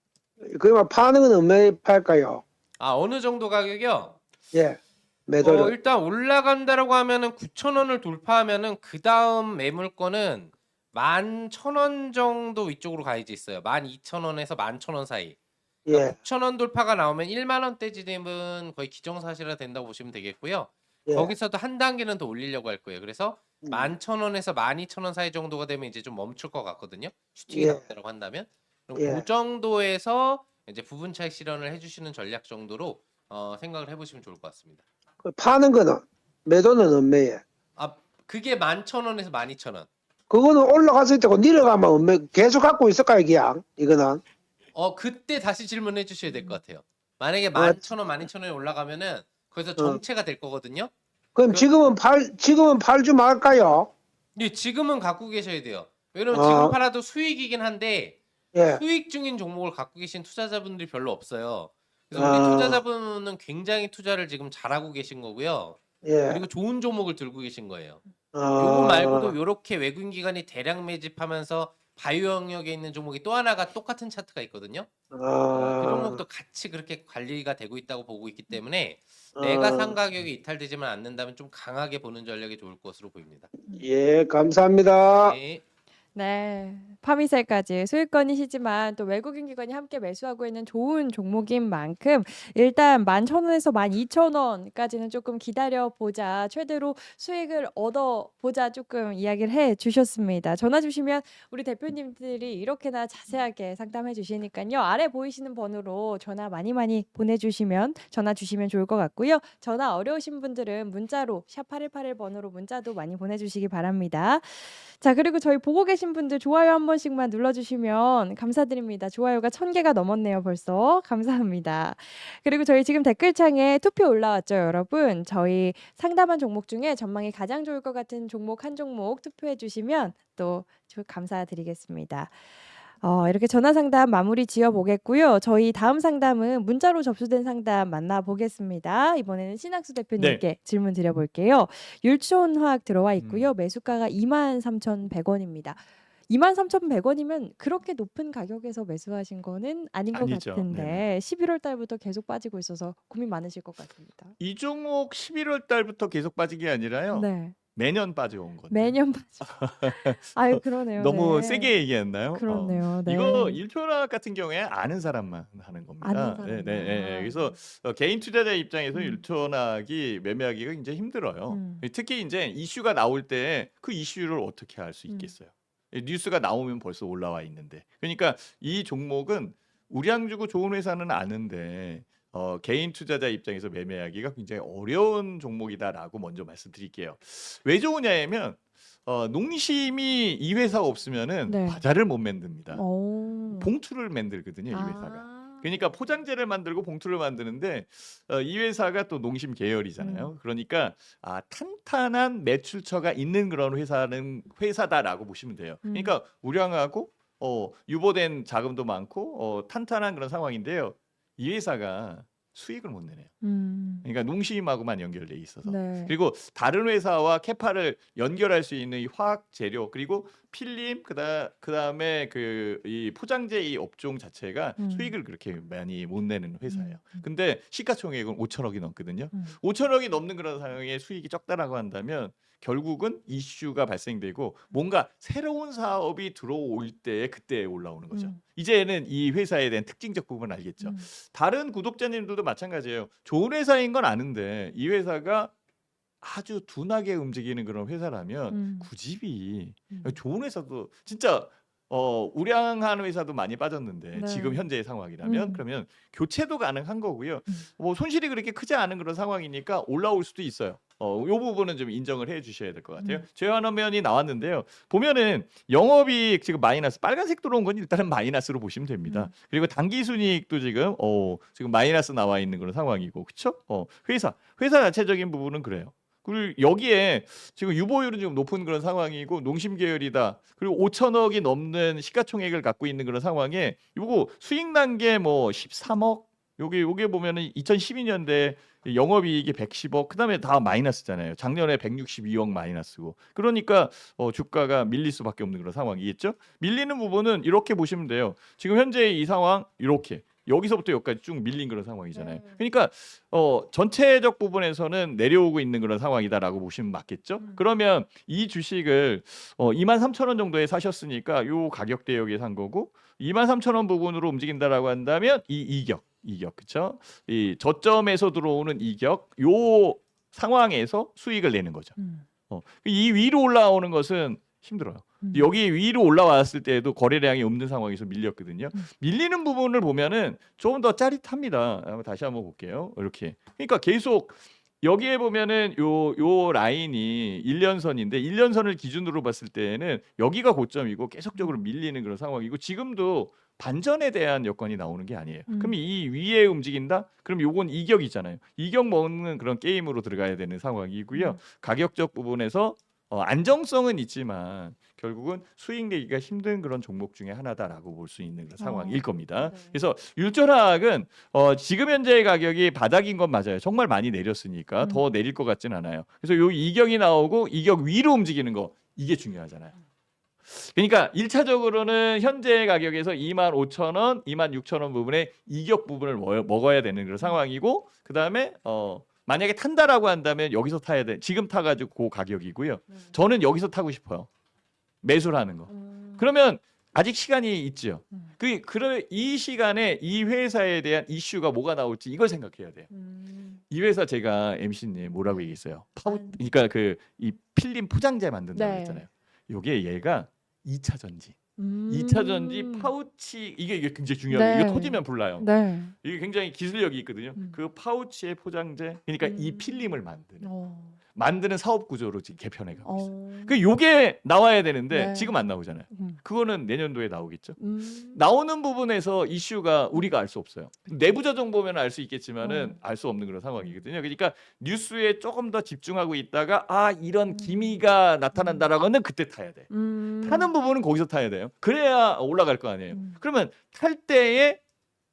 그러면 파는 건 얼마에 팔까요? 어느 정도 가격이요? 예. 매도를. 일단 올라간다라고 하면은 9,000원을 돌파하면은 그 다음 매물권은 11,000원 정도 위쪽으로 가야지 있어요. 12,000원에서 11,000원 사이. 그러니까 예. 9,000원 돌파가 나오면 1만 원대 지점은 거의 기정사실화 된다고 보시면 되겠고요. 예. 거기서도 한 단계는 더 올리려고 할 거예요. 그래서 음. 11,000원에서 12,000원 사이 정도가 되면 이제 좀 멈출 것 같거든요. 슈팅이 예. 나온다고 한다면. 그럼 예. 그 정도에서 이제 부분 차익 실현을 해주시는 전략 정도로 생각을 해보시면 좋을 것 같습니다. 파는 거는 매도는 얼마에? 그게 11,000원에서 12,000원. 그거는 올라갔을 때고 내려가면 얼마 계속 갖고 있을까요, 그냥 이거는? 그때 다시 질문해 주셔야 될 것 같아요. 만약에 어. 11,000원, 12,000원이 올라가면은 거기서 정체가 될 거거든요. 그럼 지금은 팔지 말까요? 예, 지금은 갖고 계셔야 돼요. 왜냐면 아. 지금 팔아도 수익이긴 한데 예. 수익 중인 종목을 갖고 계신 투자자분들이 별로 없어요. 그래서 우리 아. 투자자분은 굉장히 투자를 지금 잘하고 계신 거고요. 예. 그리고 좋은 종목을 들고 계신 거예요. 아. 요거 말고도 요렇게 외국인 기관이 대량 매집하면서 바이오 영역에 있는 종목이 또 하나가 똑같은 차트가 있거든요. 그 종목도 같이 그렇게 관리가 되고 있다고 보고 있기 때문에 내가 산 가격이 이탈되지만 않는다면 좀 강하게 보는 전략이 좋을 것으로 보입니다. 예, 감사합니다. 네. 네. 파미셀까지 소유권이시지만 또 외국인 기관이 함께 매수하고 있는 좋은 종목인 만큼 일단 11,000원에서 12,000원까지는 조금 기다려보자. 최대로 수익을 얻어보자 조금 이야기를 해주셨습니다. 전화 주시면 우리 대표님들이 이렇게나 자세하게 상담해 주시니까요. 아래 보이시는 번호로 전화 많이 보내주시면 전화 주시면 좋을 것 같고요. 전화 어려우신 분들은 문자로 샵 8181번으로 문자도 많이 보내주시기 바랍니다. 자, 그리고 저희 보고 계신 분들 좋아요 한 번씩만 눌러주시면 감사드립니다. 좋아요가 1000개가 넘었네요, 벌써. 감사합니다. 그리고 저희 지금 댓글창에 투표 올라왔죠, 여러분. 저희 상담한 종목 중에 전망이 가장 좋을 것 같은 종목 한 종목 투표해 주시면 또 감사드리겠습니다. 이렇게 전화 상담 마무리 지어 보겠고요. 저희 다음 상담은 문자로 접수된 상담 만나보겠습니다. 이번에는 신학수 대표님께 질문 드려볼게요. 율촌화학 들어와 있고요. 매수가가 23,100원입니다. 23,100원이면 그렇게 높은 가격에서 매수하신 거는 아닌 것 아니죠. 같은데 네네. 11월 달부터 계속 빠지고 있어서 고민 많으실 것 같습니다. 이 종목 11월 달부터 계속 빠진 게 아니라요. 네. 매년 빠져온 건데. 매년 빠지. 아유, 그러네요. 너무 네. 세게 얘기했나요? 그렇네요. 네. 이거 율촌화학 같은 경우에 아는 사람만 하는 겁니다. 아는 사람만. 그래서 개인 투자자 입장에서 음. 율촌화학이 매매하기가 굉장히 힘들어요. 음. 특히 이제 이슈가 나올 때 그 이슈를 어떻게 할 수 음. 있겠어요? 뉴스가 나오면 벌써 올라와 있는데. 그러니까 이 종목은 우량 주고 좋은 회사는 아는데 개인 투자자 입장에서 매매하기가 굉장히 어려운 종목이다라고 먼저 말씀드릴게요. 왜 좋으냐면 농심이 이 회사가 없으면은 네. 과자를 못 만듭니다. 오. 봉투를 만들거든요, 이 회사가. 그러니까 포장재를 만들고 봉투를 만드는데 이 회사가 또 농심 계열이잖아요. 그러니까 탄탄한 매출처가 있는 그런 회사다라고 보시면 돼요. 그러니까 우량하고 유보된 자금도 많고 탄탄한 그런 상황인데요. 이 회사가 수익을 못 내네요. 그러니까 농심하고만 연결돼 있어서. 네. 그리고 다른 회사와 캐파를 연결할 수 있는 이 화학 재료 그리고 필름 그다음에 그 이 포장재 이 업종 자체가 수익을 그렇게 많이 못 내는 회사예요. 근데 시가총액은 5천억이 넘거든요. 5천억이 넘는 그런 상황에 수익이 적다라고 한다면 결국은 이슈가 발생되고 뭔가 새로운 사업이 들어올 때 그때 올라오는 거죠. 이제는 이 회사에 대한 특징적 부분을 알겠죠. 다른 구독자님들도 마찬가지예요. 좋은 회사인 건 아는데 이 회사가 아주 둔하게 움직이는 그런 회사라면 구집이 좋은 회사도 진짜 우량한 회사도 많이 빠졌는데 네. 지금 현재의 상황이라면 그러면 교체도 가능한 거고요. 뭐 손실이 그렇게 크지 않은 그런 상황이니까 올라올 수도 있어요. 요 부분은 좀 인정을 해 주셔야 될 것 같아요. 제환화면이 나왔는데요. 보면은 영업이익 지금 마이너스 빨간색 들어온 건 일단은 마이너스로 보시면 됩니다. 그리고 당기순이익도 지금 마이너스 나와 있는 그런 상황이고, 그렇죠? 회사 자체적인 부분은 그래요. 그리고 여기에 지금 유보율은 지금 높은 그런 상황이고 농심 계열이다. 그리고 5천억이 넘는 시가총액을 갖고 있는 그런 상황에 요거 수익 난 게 뭐 13억. 요게 보면은 2012년대 영업이익이 110억. 그다음에 다 마이너스잖아요. 작년에 162억 마이너스고. 그러니까 주가가 밀릴 수밖에 없는 그런 상황이겠죠. 밀리는 부분은 이렇게 보시면 돼요. 지금 현재 이 상황 이렇게. 여기서부터 여기까지 쭉 밀린 그런 상황이잖아요. 그러니까 전체적 부분에서는 내려오고 있는 그런 상황이다라고 보시면 맞겠죠. 그러면 이 주식을 23,000원 정도에 사셨으니까 요 가격대역에 산 거고 23,000원 부분으로 움직인다라고 한다면 이 이격 그렇죠? 이 저점에서 들어오는 이격 요 상황에서 수익을 내는 거죠. 이 위로 올라오는 것은 힘들어요. 여기 위로 올라왔을 때에도 거래량이 없는 상황에서 밀렸거든요. 밀리는 부분을 보면은 조금 더 짜릿합니다. 다시 한번 볼게요. 이렇게. 그러니까 계속 여기에 보면은 요 라인이 1년선인데 1년선을 기준으로 봤을 때에는 여기가 고점이고 계속적으로 밀리는 그런 상황이고 지금도 반전에 대한 여건이 나오는 게 아니에요. 그럼 이 위에 움직인다? 그럼 요건 이격이잖아요. 이격 먹는 그런 게임으로 들어가야 되는 상황이고요. 가격적 부분에서 안정성은 있지만 결국은 수익 내기가 힘든 그런 종목 중에 하나다라고 볼 수 있는 그런 상황일 겁니다. 네. 그래서 율전학은 지금 현재의 가격이 바닥인 건 맞아요. 정말 많이 내렸으니까 더 내릴 것 같진 않아요. 그래서 요 이격이 나오고 이격 위로 움직이는 거 이게 중요하잖아요. 그러니까 1차적으로는 현재 가격에서 25,000원, 26,000원 부분에 이격 부분을 먹어야 되는 그런 상황이고 그다음에 만약에 탄다라고 한다면 여기서 타야 돼. 지금 타가지고 그 가격이고요. 저는 여기서 타고 싶어요. 매수를 하는 거. 그러면 아직 시간이 있죠. 이 시간에 이 회사에 대한 이슈가 뭐가 나올지 이걸 생각해야 돼요. 이 회사 제가 MC님 뭐라고 얘기했어요. 그러니까 이 필름 포장재 만든다고 네. 했잖아요. 요게 얘가 2차 전지. 2차 전지 파우치 이게 굉장히 중요해요. 네. 이거 터지면 불나요. 네. 이게 굉장히 기술력이 있거든요. 그 파우치의 포장재, 그러니까 이 필름을 만드는 사업 구조로 지금 개편해 가고 있어요. 요게 나와야 되는데 네. 지금 안 나오잖아요. 그거는 내년도에 나오겠죠. 음. 나오는 부분에서 이슈가 우리가 알 수 없어요. 내부자 정보면 알 수 있겠지만은 알 수 없는 그런 상황이거든요. 그러니까 뉴스에 조금 더 집중하고 있다가 이런 기미가 나타난다라고는 그때 타야 돼. 타는 부분은 거기서 타야 돼요. 그래야 올라갈 거 아니에요. 그러면 탈 때에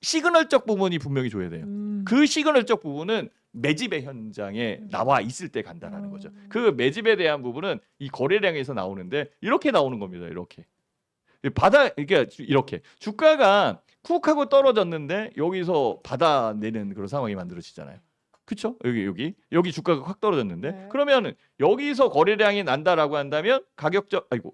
시그널적 부분이 분명히 줘야 돼요. 그 시그널적 부분은 매집의 현장에 나와 있을 때 간다라는 거죠. 그 매집에 대한 부분은 이 거래량에서 나오는데 이렇게 나오는 겁니다. 이렇게. 이렇게 주가가 쿡하고 떨어졌는데 여기서 받아내는 그런 상황이 만들어지잖아요. 그렇죠? 여기 주가가 확 떨어졌는데 네. 그러면 여기서 거래량이 난다라고 한다면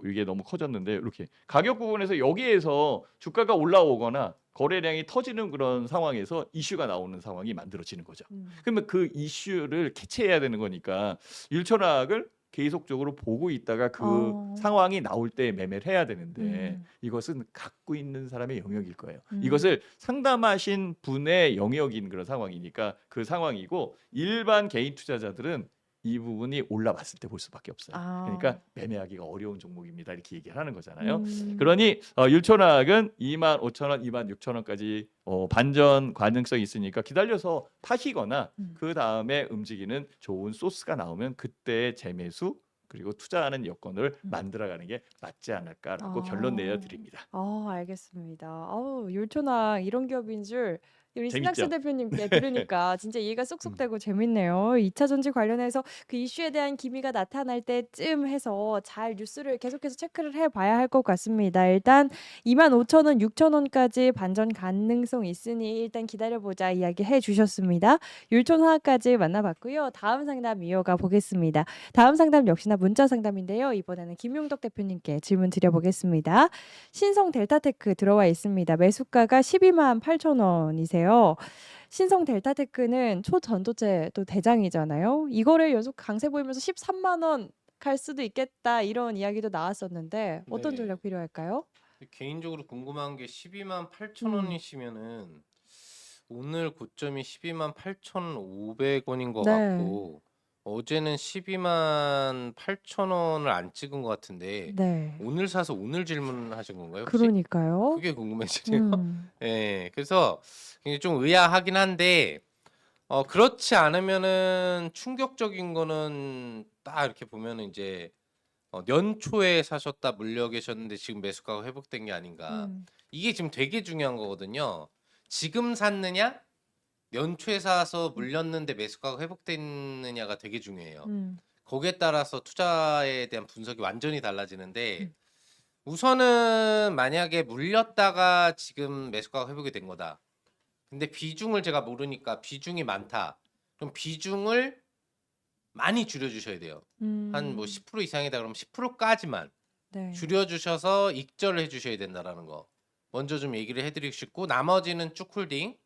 이게 너무 커졌는데 이렇게 가격 부분에서 여기에서 주가가 올라오거나 거래량이 터지는 그런 상황에서 이슈가 나오는 상황이 만들어지는 거죠. 그러면 그 이슈를 캐치해야 되는 거니까 율천학을 계속적으로 보고 있다가 그 상황이 나올 때 매매를 해야 되는데 이것은 갖고 있는 사람의 영역일 거예요. 이것을 상담하신 분의 영역인 그런 상황이니까 그 상황이고 일반 개인 투자자들은 이 부분이 올라왔을 때 볼 수밖에 없어요. 그러니까 매매하기가 어려운 종목입니다. 이렇게 얘기를 하는 거잖아요. 그러니 율천학은 25,000원, 26,000원까지 반전 가능성이 있으니까 기다려서 파시거나 그 다음에 움직이는 좋은 소스가 나오면 그때 재매수 그리고 투자하는 여건을 만들어가는 게 맞지 않을까라고 결론 내려드립니다. 알겠습니다. 율촌학 이런 기업인 줄 우리 재밌죠? 신학수 대표님께 들으니까 진짜 이해가 쏙쏙 되고 재밌네요. 2차 전지 관련해서 그 이슈에 대한 기미가 나타날 때쯤 해서 잘 뉴스를 계속해서 체크를 해봐야 할 것 같습니다. 일단 25,000원, 6,000원까지 반전 가능성 있으니 일단 기다려보자 이야기 해주셨습니다. 율촌화까지 만나봤고요. 다음 상담 이어가 보겠습니다. 다음 상담 역시나 문자 상담인데요. 이번에는 김용덕 대표님께 질문 드려보겠습니다. 신성 델타테크 들어와 있습니다. 매수가가 128,000원이세요. 신성 델타테크는 초전도체 또 대장이잖아요. 이거를 연속 강세 보이면서 13만 원 갈 수도 있겠다 이런 이야기도 나왔었는데 어떤 네. 전략 필요할까요? 개인적으로 궁금한 게 12만 8천 음. 원이시면은 오늘 고점이 12만 8,500원인 것 네. 같고 어제는 12만 8천 원을 안 찍은 것 같은데 네. 오늘 사서 오늘 질문하신 건가요, 혹시? 그러니까요. 그게 궁금해지네요. 음. 예, 그래서 굉장히 좀 의아하긴 한데 그렇지 않으면은 충격적인 거는 딱 이렇게 보면은 이제 연초에 사셨다 물려 계셨는데 지금 매수가가 회복된 게 아닌가. 음. 이게 지금 되게 중요한 거거든요. 지금 샀느냐, 연초에 사서 물렸는데 매수가가 회복됐느냐가 되게 중요해요. 거기에 따라서 투자에 대한 분석이 완전히 달라지는데 우선은 만약에 물렸다가 지금 매수가가 회복이 된 거다. 근데 비중을 제가 모르니까 비중이 많다. 그럼 비중을 많이 줄여주셔야 돼요. 한 뭐 10% 이상이다 그러면 10%까지만 네. 줄여주셔서 익절을 해주셔야 된다라는 거. 먼저 좀 얘기를 해드리고 싶고 나머지는 쭉 홀딩.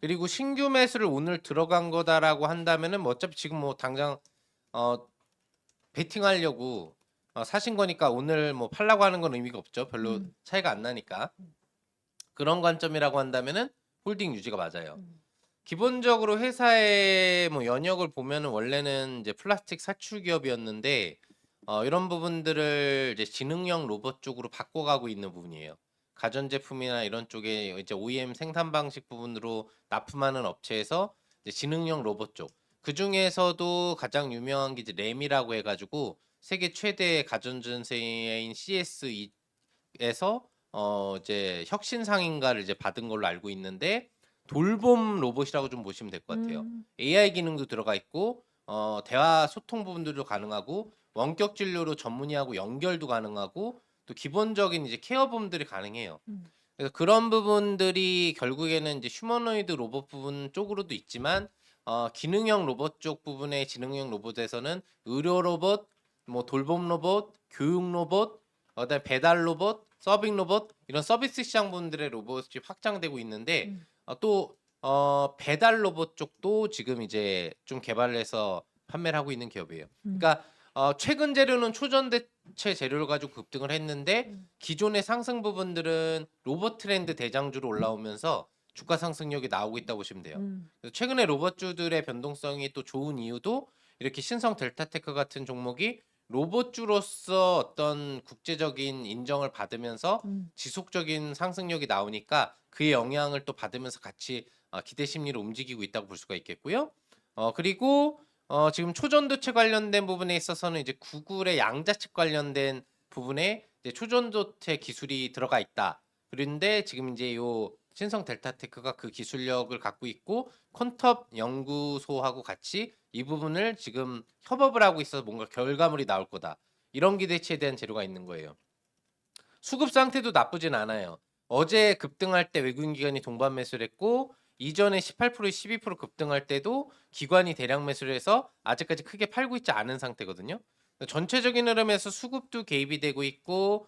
그리고 신규 매수를 오늘 들어간 거다라고 한다면은 뭐 어차피 지금 뭐 당장 베팅하려고 사신 거니까 오늘 뭐 팔라고 하는 건 의미가 없죠. 별로 차이가 안 나니까. 그런 관점이라고 한다면은 홀딩 유지가 맞아요. 기본적으로 회사의 뭐 연역을 보면은 원래는 이제 플라스틱 사출 기업이었는데 이런 부분들을 이제 지능형 로봇 쪽으로 바꿔가고 있는 부분이에요. 가전제품이나 이런 쪽에 이제 OEM 생산 방식 부분으로 납품하는 업체에서 이제 지능형 로봇 쪽. 그 중에서도 가장 유명한 게 이제 램이라고 해가지고 세계 최대 가전전세인 CS에서 이제 혁신 상인가를 이제 받은 걸로 알고 있는데 돌봄 로봇이라고 좀 보시면 될 것 같아요. AI 기능도 들어가 있고 대화 소통 부분들도 가능하고 원격 진료로 전문의하고 연결도 가능하고 또 기본적인 이제 케어범들이 가능해요. 그래서 그런 부분들이 결국에는 이제 휴머노이드 로봇 부분 쪽으로도 있지만 기능형 로봇 쪽 부분의 지능형 로봇에서는 의료 로봇, 뭐 돌봄 로봇, 교육 로봇, 그다음에 배달 로봇, 서빙 로봇 이런 서비스 시장 분들의 로봇이 확장되고 있는데 또 배달 로봇 쪽도 지금 이제 좀 개발을 해서 판매를 하고 있는 기업이에요. 그러니까 최근 재료는 초전대체 재료를 가지고 급등을 했는데 기존의 상승 부분들은 로봇 트렌드 대장주로 올라오면서 주가 상승력이 나오고 있다고 보시면 돼요. 그래서 최근에 로봇주들의 변동성이 또 좋은 이유도 이렇게 신성 델타테크 같은 종목이 로봇주로서 어떤 국제적인 인정을 받으면서 지속적인 상승력이 나오니까 그의 영향을 또 받으면서 같이 기대 심리로 움직이고 있다고 볼 수가 있겠고요. 그리고 지금 초전도체 관련된 부분에 있어서는 이제 구글의 양자측 관련된 부분에 이제 초전도체 기술이 들어가 있다. 그런데 지금 이제 요 신성 델타테크가 그 기술력을 갖고 있고 콘텟 연구소하고 같이 이 부분을 지금 협업을 하고 있어서 뭔가 결과물이 나올 거다. 이런 기대치에 대한 재료가 있는 거예요. 수급 상태도 나쁘진 않아요. 어제 급등할 때 외국인 기관이 동반 매수를 했고 이전에 18% 12% 급등할 때도 기관이 대량 매수를 해서 아직까지 크게 팔고 있지 않은 상태거든요. 전체적인 흐름에서 수급도 개입이 되고 있고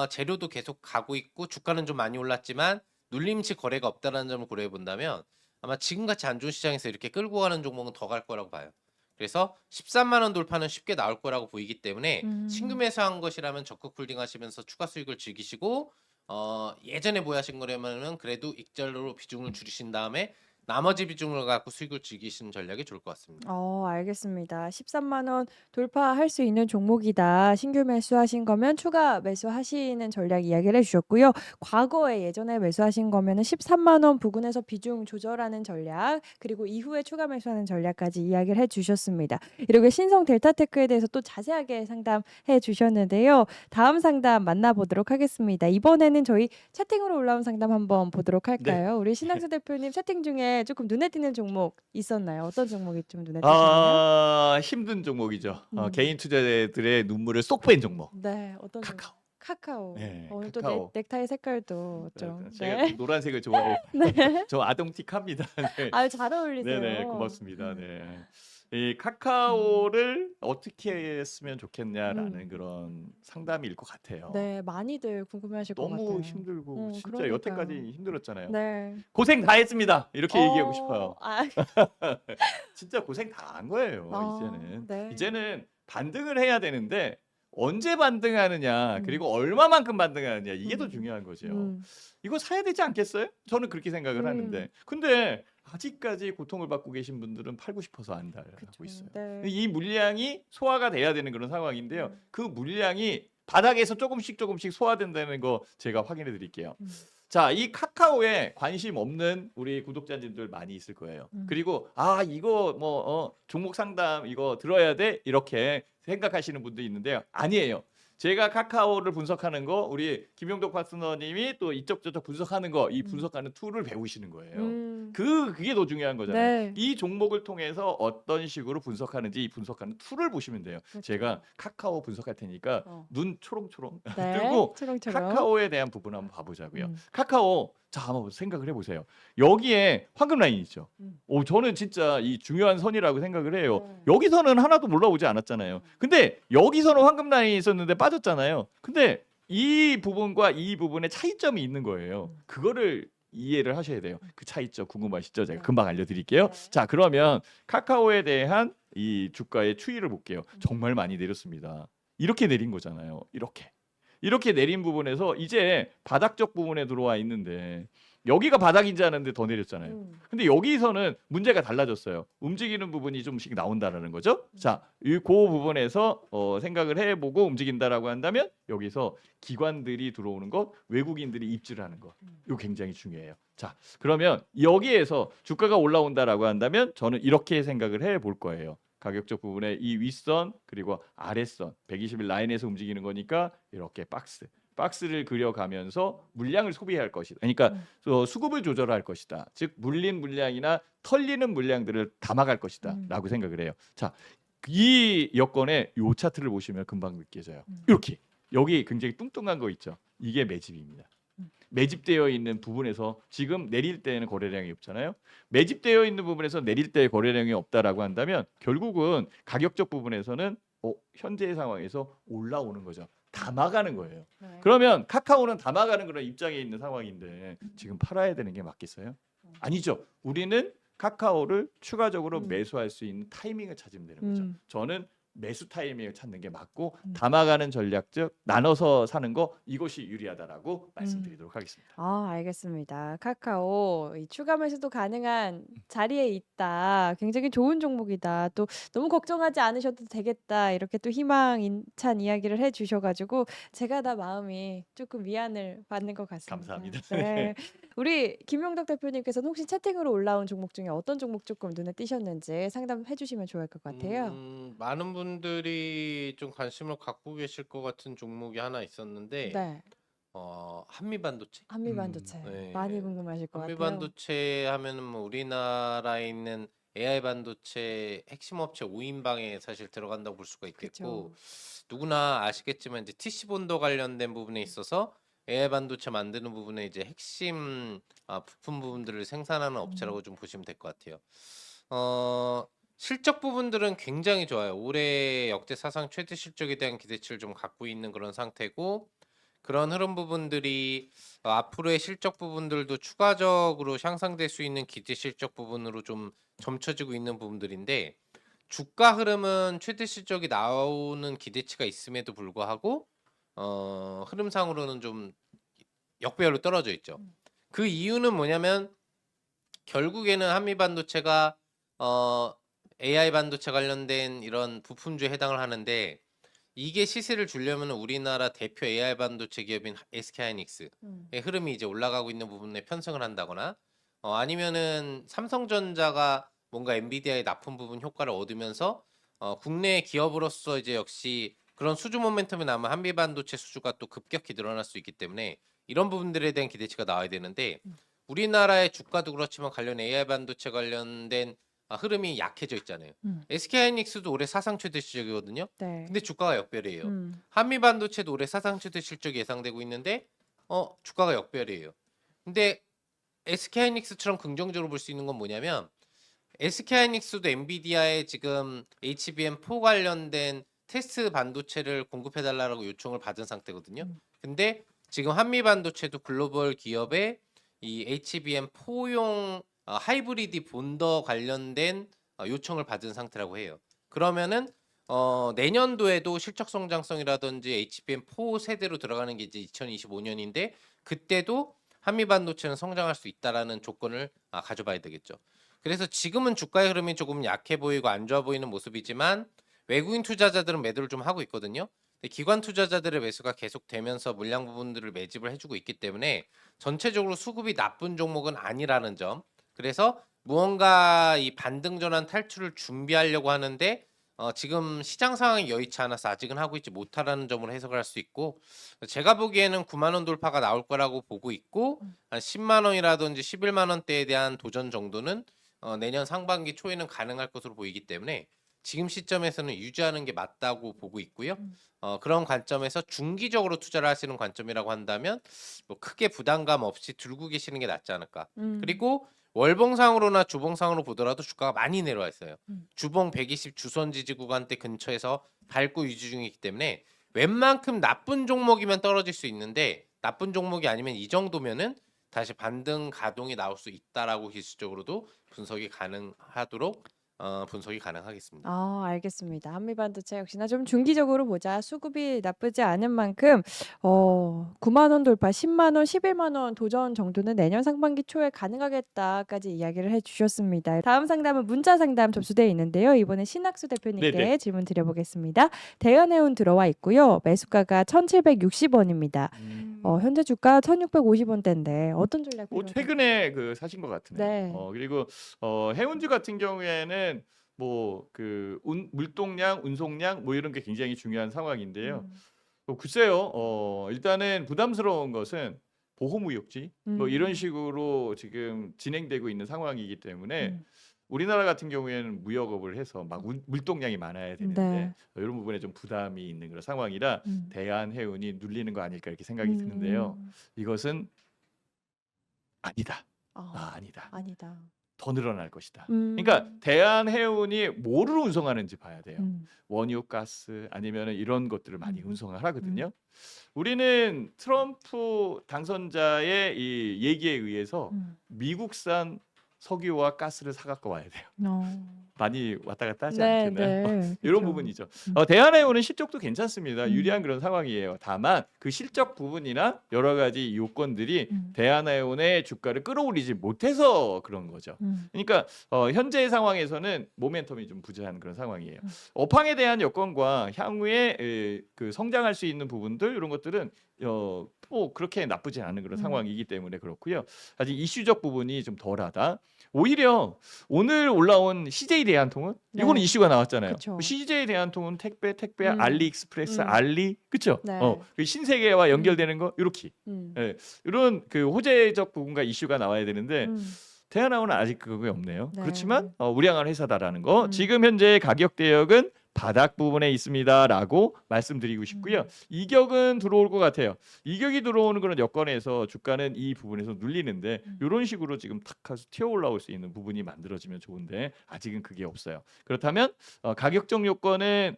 재료도 계속 가고 있고 주가는 좀 많이 올랐지만 눌림치 거래가 없다는 점을 고려해 본다면 아마 지금같이 안 좋은 시장에서 이렇게 끌고 가는 종목은 더 갈 거라고 봐요. 그래서 13만 원 돌파는 쉽게 나올 거라고 보이기 때문에 신규 매수한 것이라면 적극 홀딩 하시면서 추가 수익을 즐기시고 예전에 보유하신 거라면은 그래도 익절로 비중을 줄이신 다음에 나머지 비중을 갖고 수익을 즐기시는 전략이 좋을 것 같습니다. 알겠습니다. 13만 원 돌파할 수 있는 종목이다. 신규 매수하신 거면 추가 매수하시는 전략 이야기를 해주셨고요. 과거에 예전에 매수하신 거면은 13만 원 부근에서 비중 조절하는 전략, 그리고 이후에 추가 매수하는 전략까지 이야기를 해주셨습니다. 이렇게 신성 델타테크에 대해서 또 자세하게 상담해 주셨는데요. 다음 상담 만나보도록 하겠습니다. 이번에는 저희 채팅으로 올라온 상담 한번 보도록 할까요? 우리 신학수 대표님 채팅 중에 조금 눈에 띄는 종목 있었나요? 어떤 종목이 좀 눈에 띄시나요? 힘든 종목이죠. 음. 개인 투자자들의 눈물을 쏙 뺀 종목. 네, 어떤 종목? 카카오. 카카오. 네, 오늘 또 카카오. 넥타이 색깔도 좀. 제가 네. 좀 노란색을 좋아해요. 네. 저 아동틱합니다. 네. 아유, 잘 어울리세요. 네네, 고맙습니다. 네. 이 음. 카카오를 어떻게 했으면 좋겠냐라는 음. 그런 상담일 것 같아요. 네, 많이들 궁금해하실 것 같아요. 너무 힘들고 진짜 그러니까요. 여태까지 힘들었잖아요. 네. 고생 다 했습니다. 이렇게 얘기하고 싶어요. 아, 진짜 고생 다 한 거예요. 이제는. 네. 이제는 반등을 해야 되는데 언제 반등하느냐, 그리고 음. 얼마만큼 반등하느냐, 이게 더 음. 중요한 거죠. 음. 이거 사야 되지 않겠어요? 저는 그렇게 생각을 하는데. 근데 아직까지 고통을 받고 계신 분들은 팔고 싶어서 안 하고 그쵸. 있어요. 네. 이 물량이 소화가 돼야 되는 그런 상황인데요. 음. 그 물량이 바닥에서 조금씩 소화된다는 거 제가 확인해 드릴게요. 음. 자, 이 카카오에 관심 없는 우리 구독자님들 많이 있을 거예요. 그리고 이거 뭐 종목 상담 이거 들어야 돼 이렇게 생각하시는 분도 있는데요. 아니에요. 제가 카카오를 분석하는 거 우리 김용덕 파트너님이 또 이쪽 저쪽 분석하는 거 이 분석하는 툴을 배우시는 거예요. 그게 더 중요한 거잖아요. 네. 이 종목을 통해서 어떤 식으로 분석하는지 이 분석하는 툴을 보시면 돼요. 그렇죠. 제가 카카오 분석할 테니까 눈 초롱초롱 네. 뜨고 초롱초롱. 카카오에 대한 부분 한번 봐보자고요. 음. 카카오 자 한번 생각을 해보세요. 여기에 황금 라인 있죠. 저는 진짜 이 중요한 선이라고 생각을 해요. 네. 여기서는 하나도 올라오지 않았잖아요. 근데 여기서는 황금 라인이 있었는데 빠졌잖아요. 근데 이 부분과 이 부분에 차이점이 있는 거예요. 그거를 이해를 하셔야 돼요. 그 차이점 궁금하시죠? 제가 금방 알려드릴게요. 네. 자 그러면 카카오에 대한 이 주가의 추이를 볼게요. 정말 많이 내렸습니다. 이렇게 내린 거잖아요. 이렇게 내린 부분에서 이제 바닥적 부분에 들어와 있는데 여기가 바닥인지 아는데 더 내렸잖아요. 근데 여기서는 문제가 달라졌어요. 움직이는 부분이 좀씩 나온다라는 거죠. 자, 그 부분에서 생각을 해보고 움직인다라고 한다면 여기서 기관들이 들어오는 것, 외국인들이 입주를 하는 것, 이거 굉장히 중요해요. 자, 그러면 여기에서 주가가 올라온다라고 한다면 저는 이렇게 생각을 해볼 거예요. 가격적 부분에 이 윗선 그리고 아랫선 120일 라인에서 움직이는 거니까 이렇게 박스를 그려가면서 물량을 소비할 것이다. 그러니까 수급을 조절할 것이다. 즉 물린 물량이나 털리는 물량들을 담아갈 것이다라고 생각을 해요. 자, 이 여건에 이 차트를 보시면 금방 느껴져요. 이렇게 여기 굉장히 뚱뚱한 거 있죠. 이게 매집입니다. 매집되어 있는 부분에서 지금 내릴 때에는 거래량이 없잖아요. 매집되어 있는 부분에서 내릴 때 거래량이 없다라고 한다면 결국은 가격적 부분에서는 현재의 상황에서 올라오는 거죠. 담아가는 거예요. 네. 그러면 카카오는 담아가는 그런 입장에 있는 상황인데 지금 팔아야 되는 게 맞겠어요? 아니죠. 우리는 카카오를 추가적으로 매수할 수 있는 타이밍을 찾으면 되는 거죠. 저는 매수 타이밍을 찾는 게 맞고 담아가는 전략 즉 나눠서 사는 거 이것이 유리하다라고 말씀드리도록 하겠습니다. 알겠습니다. 카카오 이 추가 매수도 가능한 자리에 있다. 굉장히 좋은 종목이다. 또 너무 걱정하지 않으셔도 되겠다. 이렇게 또 희망찬 이야기를 해주셔가지고 제가 다 마음이 조금 위안을 받는 것 같습니다. 감사합니다. 네. 우리 김용덕 대표님께서는 혹시 채팅으로 올라온 종목 중에 어떤 종목 조금 눈에 띄셨는지 상담해 주시면 좋을 것 같아요. 많은 분들이 좀 관심을 갖고 계실 것 같은 종목이 하나 있었는데 네. 한미반도체. 한미반도체 네. 많이 궁금하실 것 같아요. 한미반도체 하면은 뭐 우리나라에 있는 AI 반도체 핵심 업체 5인방에 사실 들어간다고 볼 수가 있겠고 그쵸. 누구나 아시겠지만 이제 TC 본도 관련된 부분에 있어서 AI 반도체 만드는 부분에 이제 핵심 부품 부분들을 생산하는 업체라고 좀 보시면 될 것 같아요. 실적 부분들은 굉장히 좋아요. 올해 역대 사상 최대 실적에 대한 기대치를 좀 갖고 있는 그런 상태고 그런 흐름 부분들이 앞으로의 실적 부분들도 추가적으로 향상될 수 있는 기대 실적 부분으로 좀 점쳐지고 있는 부분들인데 주가 흐름은 최대 실적이 나오는 기대치가 있음에도 불구하고 흐름상으로는 좀 역배열로 떨어져 있죠. 그 이유는 뭐냐면 결국에는 한미 반도체가 AI 반도체 관련된 이런 부품주에 해당을 하는데 이게 시세를 주려면 우리나라 대표 AI 반도체 기업인 SK하이닉스의 흐름이 이제 올라가고 있는 부분에 편승을 한다거나 아니면은 삼성전자가 뭔가 엔비디아의 납품 부분 효과를 얻으면서 국내 기업으로서 이제 역시 그런 수주 모멘텀이 나면 한미 반도체 수주가 또 급격히 늘어날 수 있기 때문에 이런 부분들에 대한 기대치가 나와야 되는데 우리나라의 주가도 그렇지만 관련 AI 반도체 관련된 흐름이 약해져 있잖아요. SK하이닉스도 올해 사상 최대 실적이거든요. 네. 근데 주가가 역별이에요. 음. 한미 반도체도 올해 사상 최대 실적이 예상되고 있는데 주가가 역별이에요. 근데 SK하이닉스처럼 긍정적으로 볼 수 있는 건 뭐냐면 SK하이닉스도 엔비디아의 지금 HBM4 관련된 테스트 반도체를 공급해달라고 요청을 받은 상태거든요. 근데 지금 한미 반도체도 글로벌 기업의 이 HBM4용 하이브리드 본더 관련된 요청을 받은 상태라고 해요. 그러면은 내년도에도 실적 성장성이라든지 HBM4 세대로 들어가는 게 이제 2025년인데 그때도 한미 반도체는 성장할 수 있다라는 조건을 가져봐야 되겠죠. 그래서 지금은 주가의 흐름이 조금 약해 보이고 안 좋아 보이는 모습이지만 외국인 투자자들은 매도를 좀 하고 있거든요. 근데 기관 투자자들의 매수가 계속되면서 물량 부분들을 매집을 해주고 있기 때문에 전체적으로 수급이 나쁜 종목은 아니라는 점. 그래서 무언가 이 반등 전환 탈출을 준비하려고 하는데 지금 시장 상황이 여의치 않아서 아직은 하고 있지 못하라는 점으로 해석을 할 수 있고 제가 보기에는 9만 원 돌파가 나올 거라고 보고 있고 한 10만 원이라든지 11만 원대에 대한 도전 정도는 내년 상반기 초에는 가능할 것으로 보이기 때문에 지금 시점에서는 유지하는 게 맞다고 보고 있고요. 그런 관점에서 중기적으로 투자를 하시는 관점이라고 한다면 뭐 크게 부담감 없이 들고 계시는 게 낫지 않을까. 그리고 월봉상으로나 주봉상으로 보더라도 주가가 많이 내려와 있어요. 주봉 120 주선 지지 구간대 근처에서 밟고 유지 중이기 때문에 웬만큼 나쁜 종목이면 떨어질 수 있는데 나쁜 종목이 아니면 이 정도면은 다시 반등 가동이 나올 수 있다라고 기술적으로도 분석이 가능하도록 분석이 가능하겠습니다. 알겠습니다. 한미반도체 역시나 좀 중기적으로 보자. 수급이 나쁘지 않은 만큼 9만 원 돌파, 10만 원, 11만 원 도전 정도는 내년 상반기 초에 가능하겠다까지 이야기를 해주셨습니다. 다음 상담은 문자 상담 접수되어 있는데요. 이번에 신학수 대표님께 네네. 질문 드려보겠습니다. 대한해운 들어와 있고요. 매수가가 1,760원입니다. 현재 주가 1,650원대인데 어떤 전략 뭐 필요할까요? 최근에 그 사신 것 같으네요. 네. 그리고 해운주 같은 경우에는 뭐 그 물동량, 운송량 뭐 이런 게 굉장히 중요한 상황인데요. 글쎄요. 일단은 부담스러운 것은 보호무역지 뭐 이런 식으로 지금 진행되고 있는 상황이기 때문에 우리나라 같은 경우에는 무역업을 해서 막 물동량이 많아야 되는데 네. 이런 부분에 좀 부담이 있는 그런 상황이라 대한해운이 눌리는 거 아닐까 이렇게 생각이 드는데요. 이것은 아니다. 아니다. 아니다. 더 늘어날 것이다. 그러니까 대한해운이 뭐를 운송하는지 봐야 돼요. 원유, 가스 아니면 이런 것들을 많이 운송을 하거든요. 우리는 트럼프 당선자의 이 얘기에 의해서 미국산 석유와 가스를 사갖고 와야 돼요. 많이 왔다 갔다 하지 네, 않겠나요? 네. 이런 그쵸. 부분이죠. 대한해운은 실적도 괜찮습니다. 유리한 그런 상황이에요. 다만 그 실적 부분이나 여러 가지 요건들이 대한해운의 주가를 끌어올리지 못해서 그런 거죠. 그러니까 현재 상황에서는 모멘텀이 좀 부재한 그런 상황이에요. 업황에 대한 여건과 향후에 그 성장할 수 있는 부분들 이런 것들은 뭐 그렇게 나쁘지 않은 그런 상황이기 때문에 그렇고요. 아직 이슈적 부분이 좀 덜하다. 오히려 오늘 올라온 CJ 대한통운 이거는 네. 이슈가 나왔잖아요. 그쵸. CJ 대한통운 택배 알리익스프레스 음. 알리 그렇죠. 네. 그 신세계와 연결되는 거 이렇게 음. 이런 그 호재적 부분과 이슈가 나와야 되는데 음. 대한항공은 아직 그게 없네요. 네. 그렇지만 우량한 회사다라는 거 지금 현재 가격 대역은 바닥 부분에 있습니다라고 말씀드리고 싶고요. 이격은 들어올 것 같아요. 이격이 들어오는 그런 여건에서 주가는 이 부분에서 눌리는데 이런 식으로 지금 탁 해서 튀어 올라올 수 있는 부분이 만들어지면 좋은데 아직은 그게 없어요. 그렇다면 가격적 요건은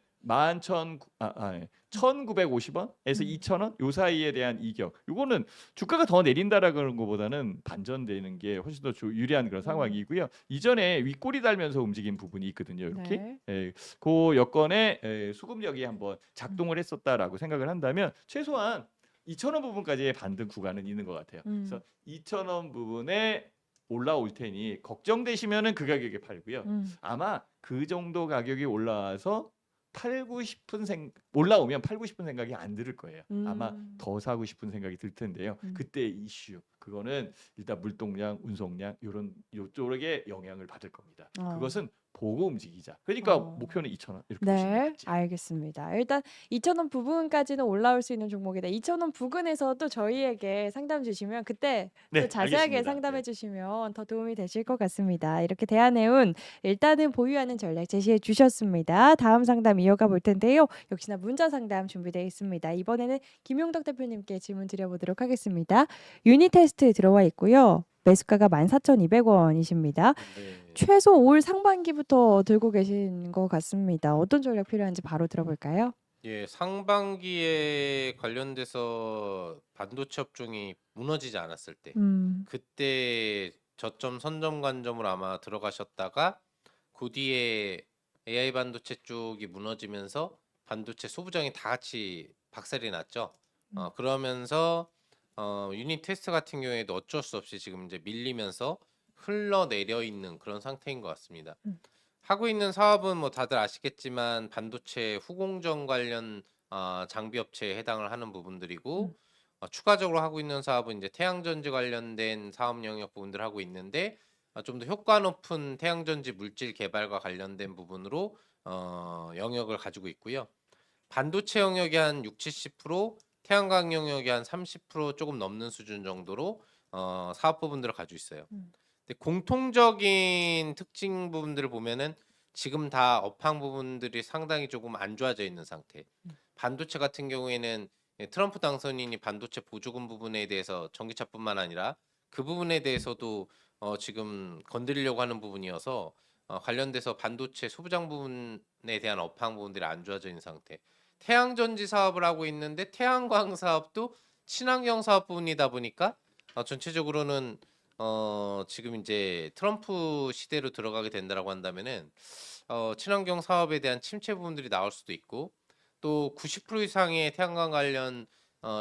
1,950원에서 2,000원 요 사이에 대한 이격. 요거는 주가가 더 내린다라는 것보다는 반전되는 게 훨씬 더 유리한 그런 상황이고요. 이전에 윗꼬리 달면서 움직인 부분이 있거든요. 이렇게 네. 그 여건에 수급력이 한번 작동을 했었다라고 생각을 한다면 최소한 2,000원 부분까지의 반등 구간은 있는 것 같아요. 그래서 2,000원 부분에 올라올 테니 걱정되시면은 그 가격에 팔고요. 음. 아마 그 정도 가격이 올라와서 올라오면 팔고 싶은 생각이 안 들 거예요. 아마 음. 더 사고 싶은 생각이 들 텐데요. 음. 그때 이슈 그거는 일단 물동량, 운송량 요런 요쪽에 영향을 받을 겁니다. 어. 그것은 보고 움직이자. 그러니까 어. 목표는 2,000원 이렇게 보시면 네, 되겠지. 알겠습니다. 일단 2,000원 부근까지는 올라올 수 있는 종목이다. 2,000원 부근에서 또 저희에게 상담 주시면 그때 또 네, 자세하게 알겠습니다. 상담해 네. 주시면 더 도움이 되실 것 같습니다. 이렇게 대한해운 일단은 보유하는 전략 제시해 주셨습니다. 다음 상담 이어가 볼 텐데요. 역시나 문자 상담 준비되어 있습니다. 이번에는 김용덕 대표님께 질문 드려보도록 하겠습니다. 유니 테스트 들어와 있고요. 매수가가 14,200원이십니다. 네. 최소 올 상반기부터 들고 계신 것 같습니다. 어떤 전략 필요한지 바로 들어볼까요? 예, 상반기에 관련돼서 반도체 업종이 무너지지 않았을 때, 음. 그때 저점 선점 관점으로 아마 들어가셨다가 그 뒤에 AI 반도체 쪽이 무너지면서 반도체 소부장이 다 같이 박살이 났죠. 그러면서 유닛 테스트 같은 경우에도 어쩔 수 없이 지금 이제 밀리면서 흘러내려 있는 그런 상태인 것 같습니다. 음. 하고 있는 사업은 뭐 다들 아시겠지만 반도체 후공정 관련 장비 업체에 해당을 하는 부분들이고, 추가적으로 하고 있는 사업은 이제 태양전지 관련된 사업 영역 부분들 하고 있는데, 좀 더 효과 높은 태양전지 물질 개발과 관련된 부분으로 영역을 가지고 있고요. 반도체 영역이 한 60~70%, 태양광 영역이 한 30% 조금 넘는 수준 정도로 사업 부분들을 가지고 있어요. 근데 공통적인 특징 부분들을 보면은 지금 다 업황 부분들이 상당히 조금 안 좋아져 있는 상태. 반도체 같은 경우에는 트럼프 당선인이 반도체 보조금 부분에 대해서 전기차뿐만 아니라 그 부분에 대해서도 지금 건드리려고 하는 부분이어서 관련돼서 반도체 소부장 부분에 대한 업황 부분들이 안 좋아져 있는 상태. 태양전지 사업을 하고 있는데 태양광 사업도 친환경 사업 부분이다 보니까 전체적으로는 지금 이제 트럼프 시대로 들어가게 된다라고 한다면은 친환경 사업에 대한 침체 부분들이 나올 수도 있고, 또 90% 이상의 태양광 관련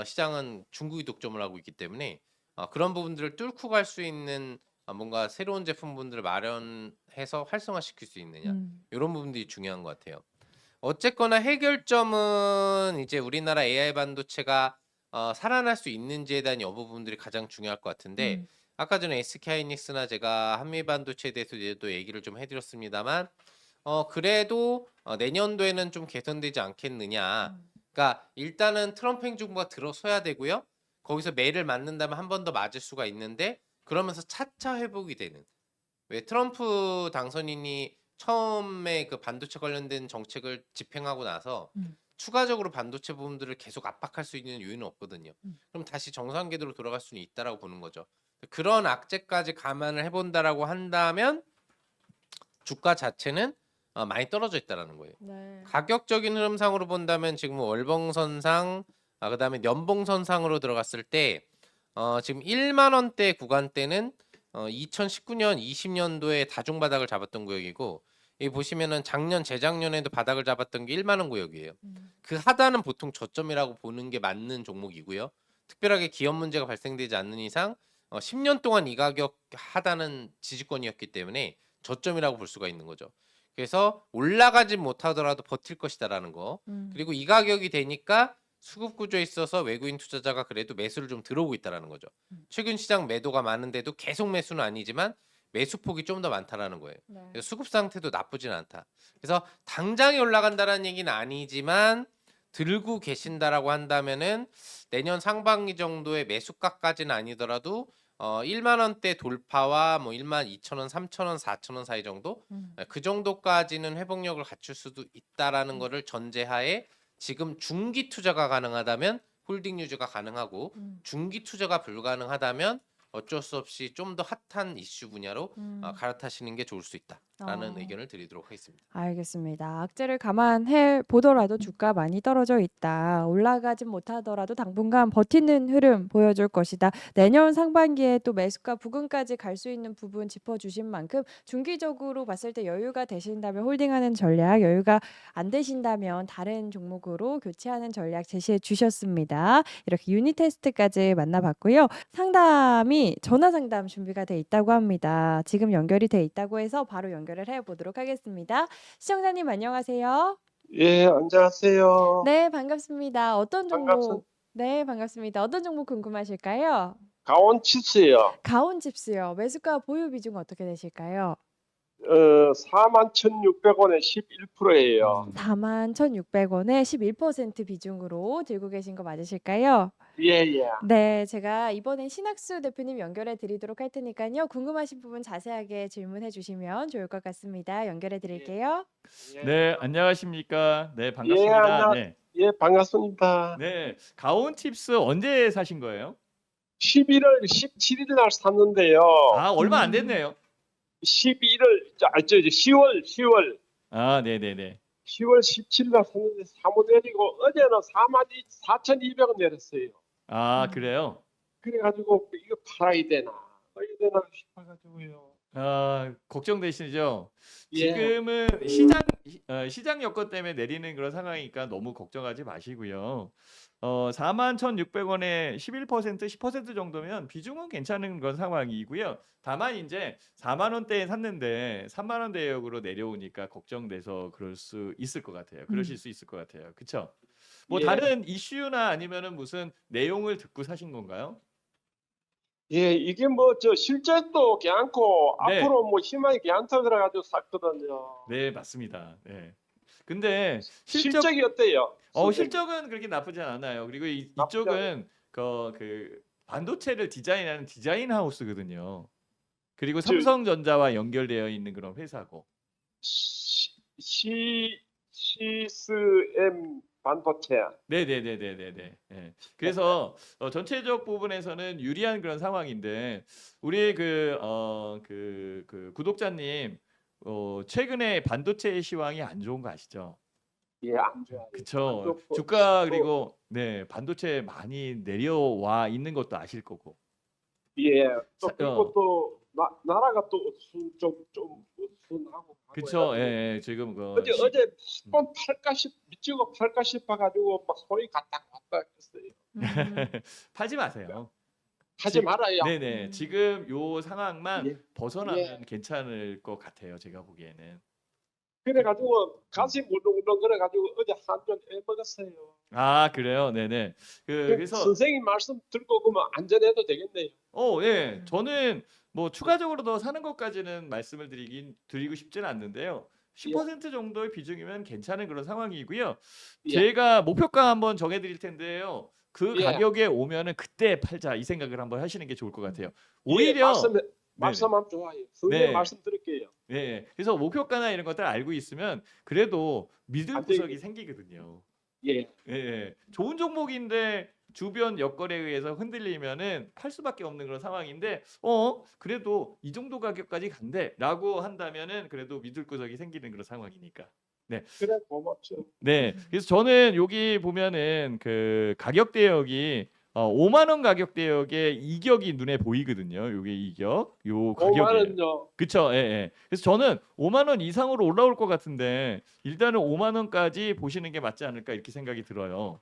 시장은 중국이 독점을 하고 있기 때문에 그런 부분들을 뚫고 갈 수 있는 뭔가 새로운 제품분들을 마련해서 활성화시킬 수 있느냐, 이런 부분들이 중요한 것 같아요. 어쨌거나 해결점은 이제 우리나라 AI 반도체가 살아날 수 있는지에 대한 여부 부분들이 가장 중요할 것 같은데, 아까 전에 SK하이닉스나 제가 한미 반도체에 대해서도 얘기를 좀 해드렸습니다만, 그래도 내년도에는 좀 개선되지 않겠느냐. 그러니까 일단은 트럼프 행정부가 들어서야 되고요. 거기서 매를 맞는다면 한 번 더 맞을 수가 있는데, 그러면서 차차 회복이 되는. 왜 트럼프 당선인이 처음에 그 반도체 관련된 정책을 집행하고 나서 추가적으로 반도체 부분들을 계속 압박할 수 있는 요인은 없거든요. 그럼 다시 정상 궤도로 돌아갈 수는 있다라고 보는 거죠. 그런 악재까지 감안을 해본다라고 한다면 주가 자체는 많이 떨어져 있다라는 거예요. 네. 가격적인 흐름상으로 본다면 지금 월봉선상, 그다음에 연봉선상으로 들어갔을 때 지금 1만 원대 구간대는 2019년, 20년도에 다중바닥을 잡았던 구역이고, 여기 보시면은 작년, 재작년에도 바닥을 잡았던 게 1만 원 구역이에요. 그 하단은 보통 저점이라고 보는 게 맞는 종목이고요. 특별하게 기업 문제가 발생되지 않는 이상 10년 동안 이 가격 하단은 지지권이었기 때문에 저점이라고 볼 수가 있는 거죠. 그래서 올라가지 못하더라도 버틸 것이다라는 거. 그리고 이 가격이 되니까 수급 구조에 있어서 외국인 투자자가 그래도 매수를 좀 들어오고 있다라는 거죠. 최근 시장 매도가 많은데도 계속 매수는 아니지만 매수폭이 좀 더 많다라는 거예요. 네. 그래서 수급 상태도 나쁘진 않다. 그래서 당장에 올라간다라는 얘기는 아니지만 들고 계신다라고 한다면은 내년 상반기 정도의 매수가까지는 아니더라도 1만 원대 돌파와 뭐 1만 2천 원, 3천 원, 4천 원 사이 정도, 그 정도까지는 회복력을 갖출 수도 있다라는 거를 전제하에 지금 중기 투자가 가능하다면 홀딩 유지가 가능하고, 중기 투자가 불가능하다면 어쩔 수 없이 좀 더 핫한 이슈 분야로 갈아타시는 게 좋을 수 있다라는 의견을 드리도록 하겠습니다. 알겠습니다. 악재를 감안해 보더라도 주가 많이 떨어져 있다. 올라가진 못하더라도 당분간 버티는 흐름 보여줄 것이다. 내년 상반기에 또 매수가 부근까지 갈 수 있는 부분 짚어주신 만큼 중기적으로 봤을 때 여유가 되신다면 홀딩하는 전략, 여유가 안 되신다면 다른 종목으로 교체하는 전략 제시해 주셨습니다. 이렇게 유닛 테스트까지 만나봤고요. 상담이 님이 전화 상담 준비가 돼 있다고 합니다. 지금 연결이 돼 있다고 해서 바로 연결을 해 보도록 하겠습니다. 시청자님 안녕하세요. 예, 안녕하세요. 네, 반갑습니다. 어떤 반갑습니다. 종목 네, 반갑습니다. 어떤 종목 궁금하실까요? 강원치스요. 가온칩스요. 매수가 보유 비중 어떻게 되실까요? 41,600원에 11%예요. 41,600원에 11% 비중으로 들고 계신 거 맞으실까요? 예, 예. 네, 제가 이번엔 신학수 대표님 연결해 드리도록 할 테니까요. 궁금하신 부분 자세하게 질문해 주시면 좋을 것 같습니다. 연결해 드릴게요. 예. 네, 안녕하십니까? 네, 예, 반갑습니다. 네. 예, 반갑습니다. 네. 가온칩스 언제 사신 거예요? 11월 17일 날 샀는데요. 아, 얼마 안 됐네요. 10월 아, 네, 네, 네. 10월 17일 날 샀는데 사모 내리고 어제는 44,200원 내렸어요. 아, 그래요. 그래가지고 이거 팔아야 되나 싶어가지고요. 아, 걱정되시죠? 예. 지금은 시장 여건 때문에 내리는 그런 상황이니까 너무 걱정하지 마시고요. 41,600원에 11%, 10% 정도면 비중은 괜찮은 그런 상황이고요. 다만 이제 4만 원대에 샀는데 3만 원 대역으로 내려오니까 걱정돼서 그럴 수 있을 것 같아요. 그러실 수 있을 것 같아요. 그렇죠? 뭐 예. 다른 이슈나 아니면은 무슨 내용을 듣고 사신 건가요? 예, 이게 뭐 저 실적도 괜찮고 네. 앞으로 뭐 희망이 괜찮다 그래가지고 샀거든요. 네, 맞습니다. 네. 근데 실적이 어때요? 선생님? 실적은 그렇게 나쁘지 않아요. 그리고 나쁘지 이쪽은 그 반도체를 디자인하는 디자인 하우스거든요. 그리고 저- 삼성전자와 연결되어 있는 그런 회사고. CSM 반도체. 네네네네네네. 예. 그래서 전체적 부분에서는 유리한 그런 상황인데 우리 그 구독자님 최근에 반도체 시황이 안 좋은 거 아시죠? 예, 안 좋아요. 그쵸. 안 좋고. 주가 그리고 네 반도체 많이 내려와 있는 것도 아실 거고. 예, 또 사- 그리고 또 나라가 또 좀 순하고. 그쵸. 예, 예. 지금 어제 한번 미치고 팔까 싶어가지고 막 소리 갔다 왔다 했어요. 팔지 마세요. 하지 말아요. 네네. 지금 요 상황만 예. 벗어나면 괜찮을 것 같아요. 제가 보기에는. 그래가지고 가슴이 울렁울렁 그래가지고 어제 한잔 먹었어요. 아 그래요. 네네. 그래서 선생님 말씀 듣고 그러면 안전해도 되겠네요. 예. 저는 뭐 추가적으로 더 사는 것까지는 말씀을 드리고 싶지는 않는데요. 10% 정도의 비중이면 괜찮은 그런 상황이고요. 예. 제가 목표가 한번 정해드릴 텐데요. 그 예. 가격에 오면은 그때 팔자 이 생각을 한번 하시는 게 좋을 것 같아요. 오히려 말씀하면 좋아요. 선생님 네. 말씀 들을게요. 네, 그래서 목표가나 이런 것들 알고 있으면 그래도 믿을 안 구석이 되겠- 생기거든요. 예. 예, 좋은 종목인데 주변 여건에 의해서 흔들리면은 팔 수밖에 없는 그런 상황인데 그래도 이 정도 가격까지 간대라고 한다면은 그래도 믿을 구석이 생기는 그런 상황이니까. 그래 고맙죠. 네, 그래서 저는 여기 보면은 그 가격 대역이 5만 원 가격 대역의 이격이 눈에 보이거든요. 요게 이격, 요 5만 가격이. 원요. 그쵸, 예, 예. 그래서 저는 5만 원 이상으로 올라올 것 같은데 일단은 5만 원까지 보시는 게 맞지 않을까 이렇게 생각이 들어요.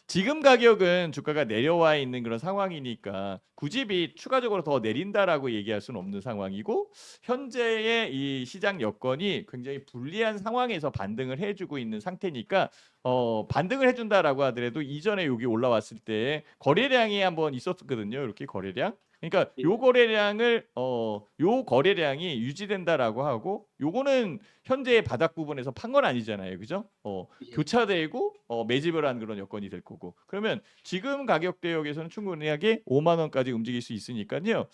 지금 가격은 주가가 내려와 있는 그런 상황이니까 굳이 추가적으로 더 내린다라고 얘기할 수는 없는 상황이고 현재의 이 시장 여건이 굉장히 불리한 상황에서 반등을 해주고 있는 상태니까 반등을 해준다라고 하더라도 이전에 여기 올라왔을 때 거래량이 한번 있었거든요. 이렇게 거래량. 그러니까 요 거래량을 요 거래량이 유지된다라고 하고 요거는 현재의 바닥 부분에서 판 건 아니잖아요. 그죠? 예. 교차되고 매집을 한 그런 여건이 될 거고. 그러면 지금 가격 대역에서는 충분하게 5만 원까지 움직일 수 있으니까요.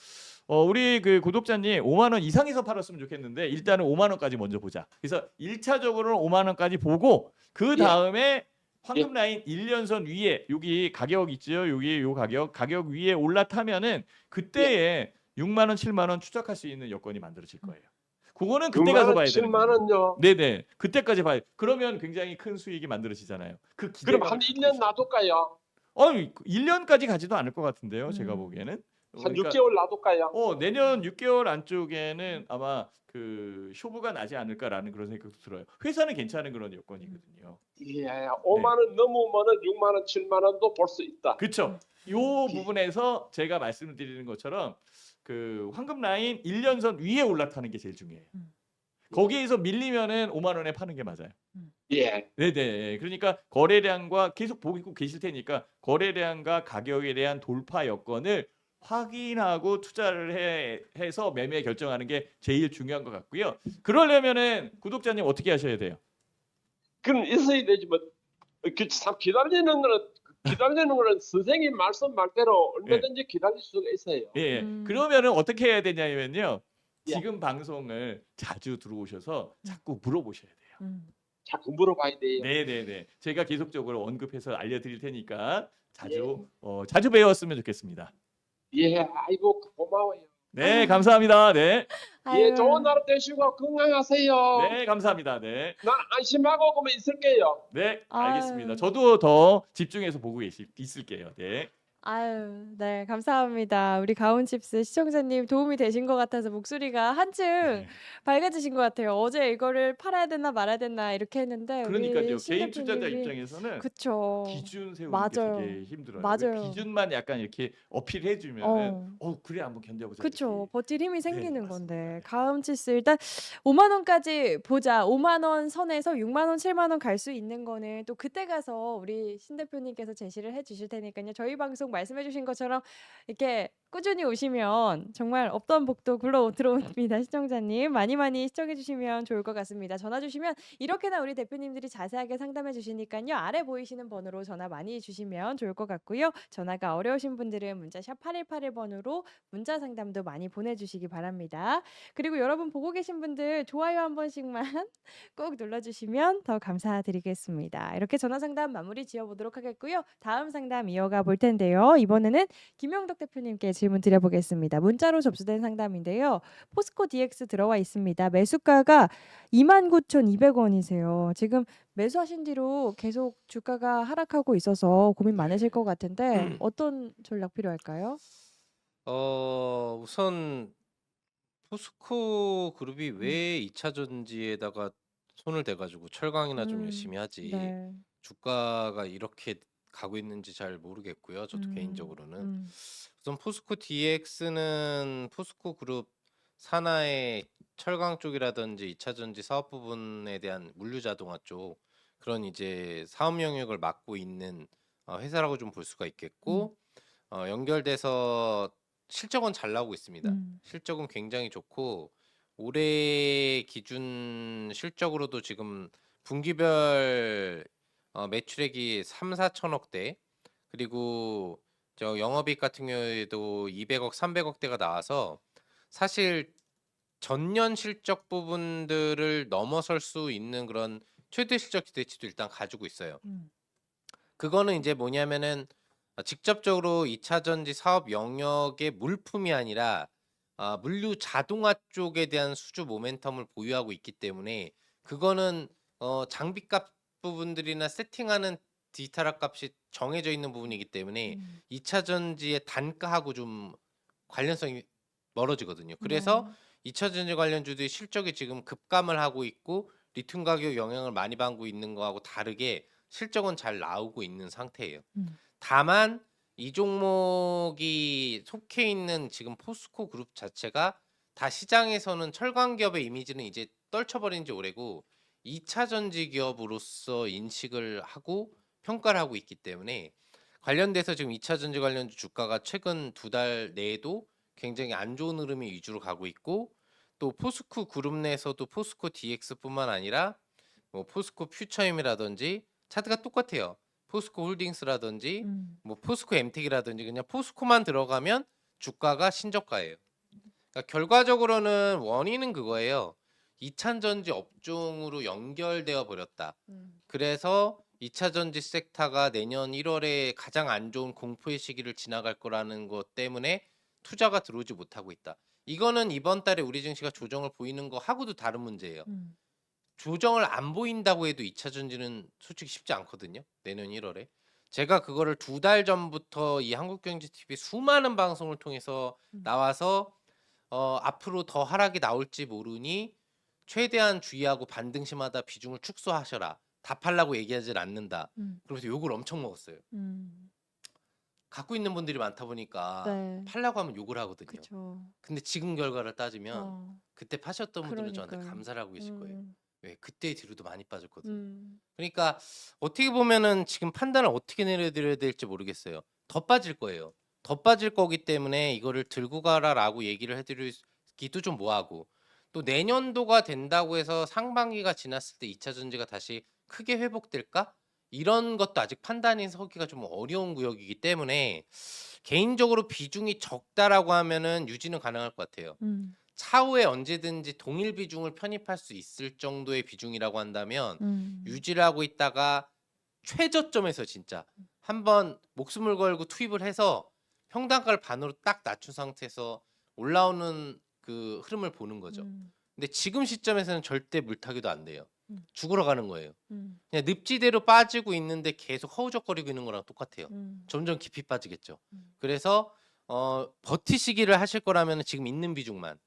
우리 그 구독자님 5만 원 이상에서 팔았으면 좋겠는데 일단은 5만 원까지 먼저 보자. 그래서 1차적으로는 5만 원까지 보고 그 다음에 황금 라인 1년선 위에 여기 가격 있죠. 여기 요 가격 위에 올라타면은 그때에 6만 원, 7만 원 추적할 수 있는 여건이 만들어질 거예요. 그거는 그때 6만 가서 원, 봐야 돼요. 7만 원요. 네네. 그때까지 봐요. 그러면 굉장히 큰 수익이 만들어지잖아요. 그 그럼 기대감을 한 갖고 1년 있어요. 놔둘까요? 1년까지 가지도 않을 것 같은데요. 제가 보기에는. 한 그러니까 6개월 놔둘까요? 내년 6개월 안쪽에는 아마 그 쇼부가 나지 않을까라는 그런 생각도 들어요. 회사는 괜찮은 그런 여건이거든요. 예, 5만 원 넘으면은 6만 원, 7만 원도 볼 수 있다. 그렇죠. 요 부분에서 제가 말씀드리는 것처럼 그 황금 라인 1년선 위에 올라타는 게 제일 중요해요. 거기에서 밀리면은 5만 원에 파는 게 맞아요. 예. 네네. 그러니까 거래량과 계속 보고 계실 테니까 거래량과 가격에 대한 돌파 여건을 확인하고 투자를 해서 매매 결정하는 게 제일 중요한 것 같고요. 그러려면은 구독자님 어떻게 하셔야 돼요? 그럼 있어야 되지만 참 기다리는 거는 선생님 말씀 말대로 얼마든지 기다릴 수가 있어요. 예. 음. 그러면은 어떻게 해야 되냐면요. 예. 지금 방송을 자주 들어오셔서 자꾸 물어보셔야 돼요. 음. 자꾸 물어봐야 돼요. 네네네. 제가 계속적으로 언급해서 알려드릴 테니까 자주 배웠으면 좋겠습니다. 예, 아이고 고마워요. 네, 감사합니다. 네, 예, 아유. 좋은 하루 되시고 건강하세요. 네, 감사합니다. 네, 난 안심하고 그러면 있을게요. 네, 알겠습니다. 아유. 저도 더 집중해서 보고 있을게요. 네. 아유, 네, 감사합니다. 우리 가온칩스 시청자님 도움이 되신 것 같아서 목소리가 한층 네. 밝아지신 것 같아요. 어제 이거를 팔아야 되나 말아야 되나 이렇게 했는데 그러니까요. 우리 개인 투자자 신대표님이 입장에서는 그쵸. 기준 세우는 게 맞아요. 되게 힘들어요. 맞아요. 기준만 약간 이렇게 어필해주면은 어. 그래 한번 견뎌보자. 그쵸. 이렇게. 버틸 힘이 네, 생기는 맞습니다. 건데 네. 가음치스 일단 5만 원까지 보자. 5만 원 선에서 6만 원, 7만 원 갈 수 있는 거는 또 그때 가서 우리 신 대표님께서 제시를 해 주실 테니까요. 저희 방송 말씀해 주신 것처럼 이렇게 꾸준히 오시면 정말 없던 복도 굴러 들어옵니다. 시청자님 많이 많이 시청해 주시면 좋을 것 같습니다. 전화 주시면 이렇게나 우리 대표님들이 자세하게 상담해 주시니까요. 아래 보이시는 번호로 전화 많이 주시면 좋을 것 같고요. 전화가 어려우신 분들은 문자 샵 8181번으로 문자 상담도 많이 보내주시기 바랍니다. 그리고 여러분 보고 계신 분들 좋아요 한 번씩만 꼭 눌러주시면 더 감사드리겠습니다. 이렇게 전화 상담 마무리 지어보도록 하겠고요. 다음 상담 이어가 볼 텐데요. 이번에는 김영덕 대표님께 질문 드려보겠습니다. 문자로 접수된 상담인데요. 포스코 DX 들어와 있습니다. 매수가가 29,200원이세요. 지금 매수하신 뒤로 계속 주가가 하락하고 있어서 고민 많으실 것 같은데 어떤 전략 필요할까요? 우선 포스코 그룹이 왜 2차 전지에다가 손을 대가지고 철강이나 좀 열심히 하지 네. 주가가 이렇게 가고 있는지 잘 모르겠고요. 저도 개인적으로는 우선 포스코 DX는 포스코 그룹 산하의 철강 쪽이라든지 2차 전지 사업 부분에 대한 물류 자동화 쪽 그런 이제 사업 영역을 맡고 있는 회사라고 좀 볼 수가 있겠고 연결돼서 실적은 잘 나오고 있습니다. 실적은 굉장히 좋고 올해 기준 실적으로도 지금 분기별 매출액이 3, 4천억대 그리고 저 영업이익 같은 경우에도 200억, 300억대가 나와서 사실 전년 실적 부분들을 넘어설 수 있는 그런 최대 실적 기대치도 일단 가지고 있어요. 그거는 이제 뭐냐면은 직접적으로 2차 전지 사업 영역의 물품이 아니라 물류 자동화 쪽에 대한 수주 모멘텀을 보유하고 있기 때문에 그거는 장비값 부분들이나 세팅하는 디지털 값이 정해져 있는 부분이기 때문에 2차 전지의 단가하고 좀 관련성이 멀어지거든요. 그래서 2차 전지 관련주들이 실적이 지금 급감을 하고 있고 리튬 가격 영향을 많이 받고 있는 거하고 다르게 실적은 잘 나오고 있는 상태예요. 다만 이 종목이 속해 있는 지금 포스코 그룹 자체가 다 시장에서는 철강 기업의 이미지는 이제 떨쳐버린 지 오래고 2차 전지 기업으로서 인식을 하고 평가를 하고 있기 때문에 관련돼서 지금 2차 전지 관련주 주가가 최근 2달 내에도 굉장히 안 좋은 흐름이 위주로 가고 있고 또 포스코 그룹 내에서도 포스코 DX뿐만 아니라 뭐 포스코 퓨처임이라든지 차트가 똑같아요. 포스코 홀딩스라든지 뭐 포스코 엠텍이라든지 그냥 포스코만 들어가면 주가가 신저가예요. 그러니까 결과적으로는 원인은 그거예요. 2차 전지 업종으로 연결되어 버렸다. 그래서 2차 전지 섹터가 내년 1월에 가장 안 좋은 공포의 시기를 지나갈 거라는 것 때문에 투자가 들어오지 못하고 있다. 이거는 이번 달에 우리 증시가 조정을 보이는 거 하고도 다른 문제예요. 조정을 안 보인다고 해도 2차 전지는 솔직히 쉽지 않거든요. 내년 1월에. 제가 그거를 2달 전부터 이 한국경제TV 수많은 방송을 통해서 나와서 앞으로 더 하락이 나올지 모르니 최대한 주의하고 반등시마다 비중을 축소하셔라. 다 팔라고 얘기하지 않는다. 그러면서 욕을 엄청 먹었어요. 갖고 있는 분들이 많다 보니까 네. 팔라고 하면 욕을 하거든요. 그쵸. 근데 지금 결과를 따지면 어. 그때 파셨던 분들은 저한테 그러니까요. 감사를 하고 계실 거예요. 음. 왜? 그때의 뒤로도 많이 빠졌거든요. 음. 그러니까 어떻게 보면은 지금 판단을 어떻게 내려드려야 될지 모르겠어요. 더 빠질 거예요. 더 빠질 거기 때문에 이거를 들고 가라라고 얘기를 해드리기도 좀 뭐하고, 또 내년도가 된다고 해서 상반기가 지났을 때 2차 전지가 다시 크게 회복될까? 이런 것도 아직 판단이 서기가 좀 어려운 구역이기 때문에 개인적으로 비중이 적다라고 하면은 유지는 가능할 것 같아요. 음. 차후에 언제든지 동일 비중을 편입할 수 있을 정도의 비중이라고 한다면 유지를 하고 있다가 최저점에서 진짜 한번 목숨을 걸고 투입을 해서 평단가를 반으로 딱 낮춘 상태에서 올라오는 그 흐름을 보는 거죠. 음. 근데 지금 시점에서는 절대 물타기도 안 돼요. 음. 죽으러 가는 거예요. 음. 그냥 늪지대로 빠지고 있는데 계속 허우적거리고 있는 거랑 똑같아요. 음. 점점 깊이 빠지겠죠. 음. 그래서 버티시기를 하실 거라면 지금 있는 비중만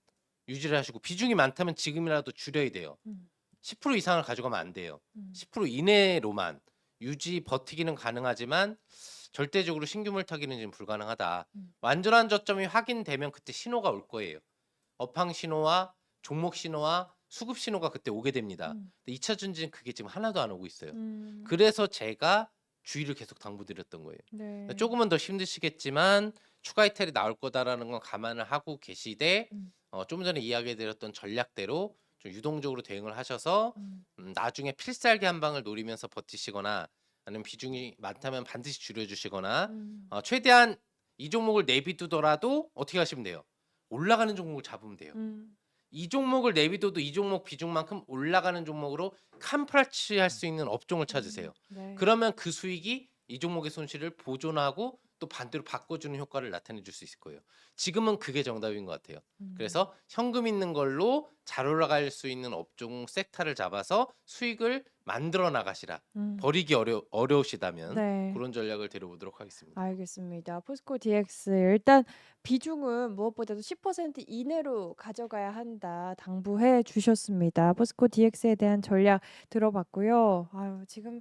유지를 하시고, 비중이 많다면 지금이라도 줄여야 돼요. 음. 10% 이상을 가져가면 안 돼요. 음. 10% 이내로만 유지 버티기는 가능하지만 절대적으로 신규 물타기는 지금 불가능하다. 완전한 저점이 확인되면 그때 신호가 올 거예요. 업황 신호와 종목 신호와 수급 신호가 그때 오게 됩니다. 근데 2차 전지는 그게 지금 하나도 안 오고 있어요. 그래서 제가 주의를 계속 당부드렸던 거예요. 네. 조금은 더 힘드시겠지만 추가 이탈이 나올 거다라는 건 감안을 하고 계시되, 좀 전에 이야기해드렸던 전략대로 좀 유동적으로 대응을 하셔서 나중에 필살기 한 방을 노리면서 버티시거나, 아니면 비중이 많다면 반드시 줄여주시거나, 최대한 이 종목을 내비두더라도 어떻게 하시면 돼요? 올라가는 종목을 잡으면 돼요. 이 종목을 내비둬도 이 종목 비중만큼 올라가는 종목으로 캄프라치 할 수 있는 업종을 찾으세요. 네. 그러면 그 수익이 이 종목의 손실을 보존하고 또 반대로 바꿔주는 효과를 나타내 줄 수 있을 거예요. 지금은 그게 정답인 것 같아요. 그래서 현금 있는 걸로 잘 올라갈 수 있는 업종 섹터를 잡아서 수익을 만들어 나가시라. 버리기 어려우시다면 네. 그런 전략을 데려보도록 하겠습니다. 알겠습니다. 포스코 DX 일단 비중은 무엇보다도 10% 이내로 가져가야 한다 당부해 주셨습니다. 포스코 DX에 대한 전략 들어봤고요. 아유, 지금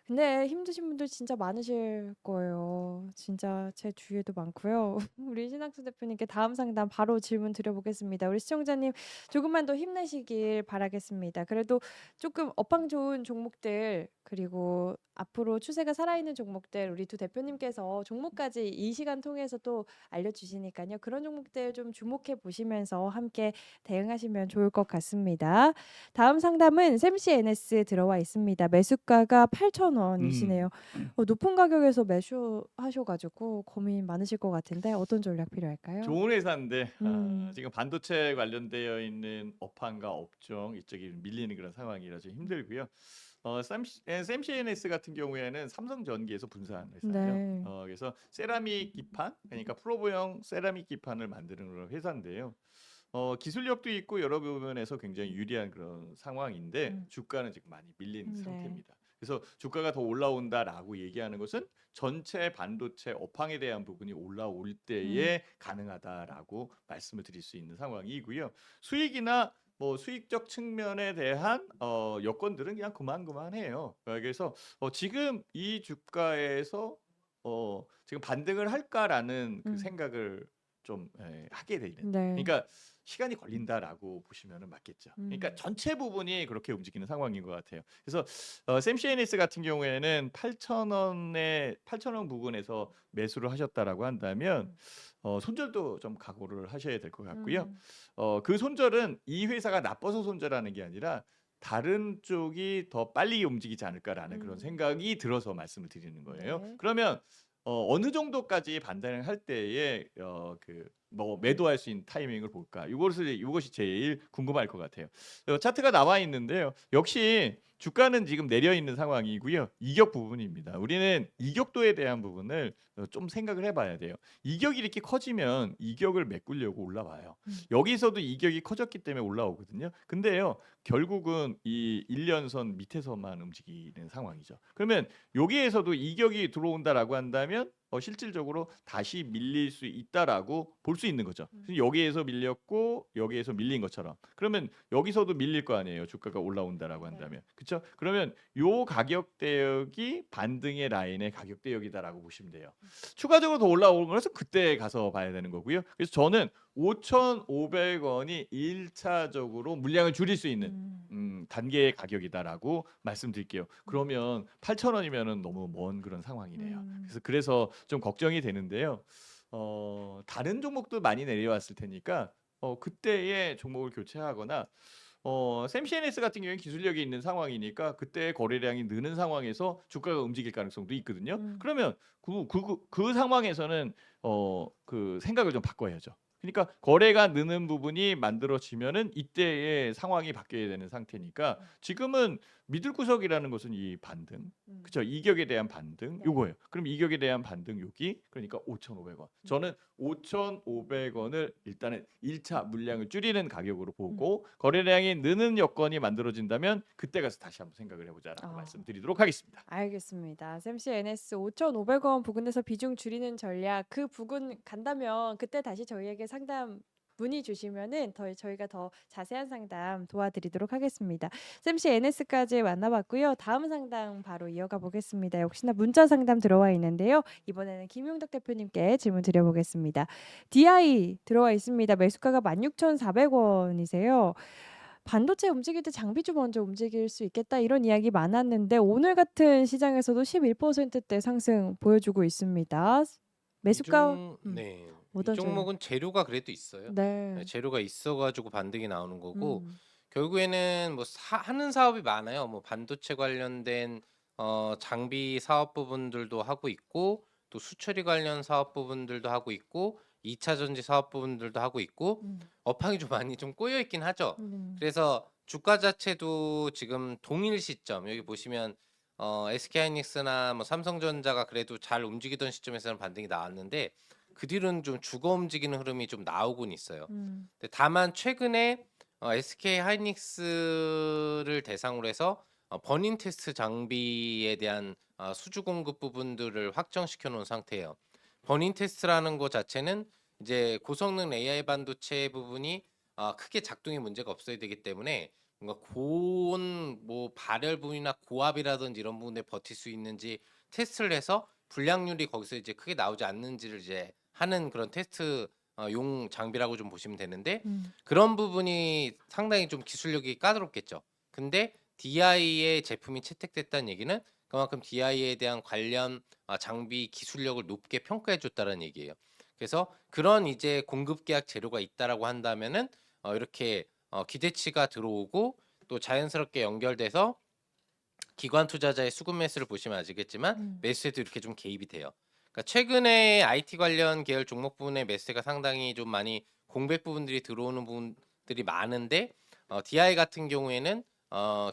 근데 힘드신 분들 진짜 많으실 거예요. 진짜 제 주위에도 많고요. 우리 신학수 대표님께 다음 상담 바로 질문 드려보겠습니다. 우리 시청자님 조금만 더 힘내시길 바라겠습니다. 그래도 조금 업황 좋은 종목들, 그리고 앞으로 추세가 살아있는 종목들 우리 두 대표님께서 종목까지 이 시간 통해서 또 알려주시니까요. 그런 종목들 좀 주목해 보시면서 함께 대응하시면 좋을 것 같습니다. 다음 상담은 샘씨 NS 들어와 있습니다. 매수가가 8,000원이시네요. 높은 가격에서 매수하셔가지고 고민 많으실 것 같은데 어떤 전략 필요할까요? 좋은 회사인데 음. 지금 반도체 관련되어 있는 업황과 업종 이쪽이 밀리는 그런 상황이라 좀 힘들고요. 샘CNS 같은 경우에는 삼성전기에서 분사한 회사예요. 네. 그래서 세라믹 기판, 그러니까 프로브형 세라믹 기판을 만드는 그런 회사인데요. 기술력도 있고 여러 부분에서 굉장히 유리한 그런 상황인데 주가는 지금 많이 밀린 네. 상태입니다. 그래서 주가가 더 올라온다라고 얘기하는 것은 전체 반도체 업황에 대한 부분이 올라올 때에 가능하다라고 말씀을 드릴 수 있는 상황이고요. 수익이나 뭐 수익적 측면에 대한 여건들은 그냥 그만해요. 그래서 지금 이 주가에서 지금 반등을 할까라는 그 생각을 좀 하게 되는. 네. 그러니까 시간이 걸린다라고 보시면 맞겠죠. 그러니까 전체 부분이 그렇게 움직이는 상황인 것 같아요. 그래서 샘CNS 같은 경우에는 8,000원 부분에서 매수를 하셨다라고 한다면 손절도 좀 각오를 하셔야 될 것 같고요. 그 손절은 이 회사가 나빠서 손절하는 게 아니라 다른 쪽이 더 빨리 움직이지 않을까라는 그런 생각이 들어서 말씀을 드리는 거예요. 네. 그러면 어느 정도까지 반등을 할 때에 뭐 매도할 수 있는 타이밍을 볼까? 이것이 제일 궁금할 것 같아요. 차트가 나와 있는데요. 역시 주가는 지금 내려 있는 상황이고요. 이격 부분입니다. 우리는 이격도에 대한 부분을 좀 생각을 해봐야 돼요. 이격이 이렇게 커지면 이격을 메꾸려고 올라와요. 여기서도 이격이 커졌기 때문에 올라오거든요. 근데요, 결국은 이 1년선 밑에서만 움직이는 상황이죠. 그러면 여기에서도 이격이 들어온다라고 한다면 실질적으로 다시 밀릴 수 있다라고 볼 수 있는 거죠. 여기에서 밀렸고 여기에서 밀린 것처럼. 그러면 여기서도 밀릴 거 아니에요. 주가가 올라온다라고 한다면. 그렇죠? 그러면 요 가격 대역이 반등의 라인의 가격 대역이다라고 보시면 돼요. 추가적으로 더 올라오는 거라서 그때 가서 봐야 되는 거고요. 그래서 저는 5,500원이 1차적으로 물량을 줄일 수 있는 단계의 가격이다라고 말씀드릴게요. 그러면 8,000원이면은 너무 먼 그런 상황이네요. 그래서 좀 걱정이 되는데요. 다른 종목도 많이 내려왔을 테니까 그때의 종목을 교체하거나 샘CNS 같은 경우에 기술력이 있는 상황이니까 그때 거래량이 느는 상황에서 주가가 움직일 가능성도 있거든요. 그러면 그 상황에서는 그 생각을 좀 바꿔야죠. 그러니까 거래가 느는 부분이 만들어지면은 이때의 상황이 바뀌어야 되는 상태니까 지금은 미들 구석이라는 것은 이 반등, 그렇죠? 이격에 대한 반등 네. 요거예요. 그럼 이격에 대한 반등 여기 그러니까 5,500원. 저는 5,500원을 일단은 1차 물량을 줄이는 가격으로 보고 거래량이 느는 여건이 만들어진다면 그때 가서 다시 한번 생각을 해보자라고 말씀드리도록 하겠습니다. 알겠습니다. 샘씨 NS 5,500원 부근에서 비중 줄이는 전략 그 부근 간다면 그때 다시 저희에게 상담 문의 주시면은 저희가 더 자세한 상담 도와드리도록 하겠습니다. 샘씨 NS까지 만나봤고요. 다음 상담 바로 이어가 보겠습니다. 역시나 문자 상담 들어와 있는데요. 이번에는 김용덕 대표님께 질문 드려보겠습니다. DI 들어와 있습니다. 매수가가 16,400원이세요. 반도체 움직일 때 장비주 먼저 움직일 수 있겠다 이런 이야기 많았는데 오늘 같은 시장에서도 11%대 상승 보여주고 있습니다. 매수가 네. 이 어떤 종목은 재료가 그래도 있어요. 네. 재료가 있어가지고 반등이 나오는 거고 음. 결국에는 뭐 하는 사업이 많아요. 뭐 반도체 관련된 장비 사업 부분들도 하고 있고 또 수처리 관련 사업 부분들도 하고 있고 2차 전지 사업 부분들도 하고 있고 업황이 좀 많이 좀 꼬여 있긴 하죠. 그래서 주가 자체도 지금 동일 시점 여기 보시면 SK하이닉스나 뭐 삼성전자가 그래도 잘 움직이던 시점에서는 반등이 나왔는데 그 뒤로는 좀 죽어 움직이는 흐름이 좀 나오곤 있어요. 근데 다만 최근에 SK하이닉스를 대상으로 해서 버닝 테스트 장비에 대한 수주 공급 부분들을 확정시켜 놓은 상태예요. 버닝 테스트라는 것 자체는 이제 고성능 AI 반도체 부분이 크게 작동에 문제가 없어야 되기 때문에 뭔가 고온 뭐 발열 부분이나 고압이라든지 이런 부분에 버틸 수 있는지 테스트를 해서 불량률이 거기서 이제 크게 나오지 않는지를 이제 하는 그런 테스트 용 장비라고 좀 보시면 되는데 그런 부분이 상당히 좀 기술력이 까다롭겠죠. 근데 DI의 제품이 채택됐다는 얘기는 그만큼 DI에 대한 관련 장비 기술력을 높게 평가해 줬다는 얘기예요. 그래서 그런 이제 공급 계약 재료가 있다라고 한다면은 이렇게 기대치가 들어오고 또 자연스럽게 연결돼서 기관 투자자의 수급 매수를 보시면 아시겠지만 매수에도 이렇게 좀 개입이 돼요. 그러니까 최근에 IT 관련 계열 종목 부분의 매수가 상당히 좀 많이 공백 부분들이 들어오는 부분들이 많은데 DI 같은 경우에는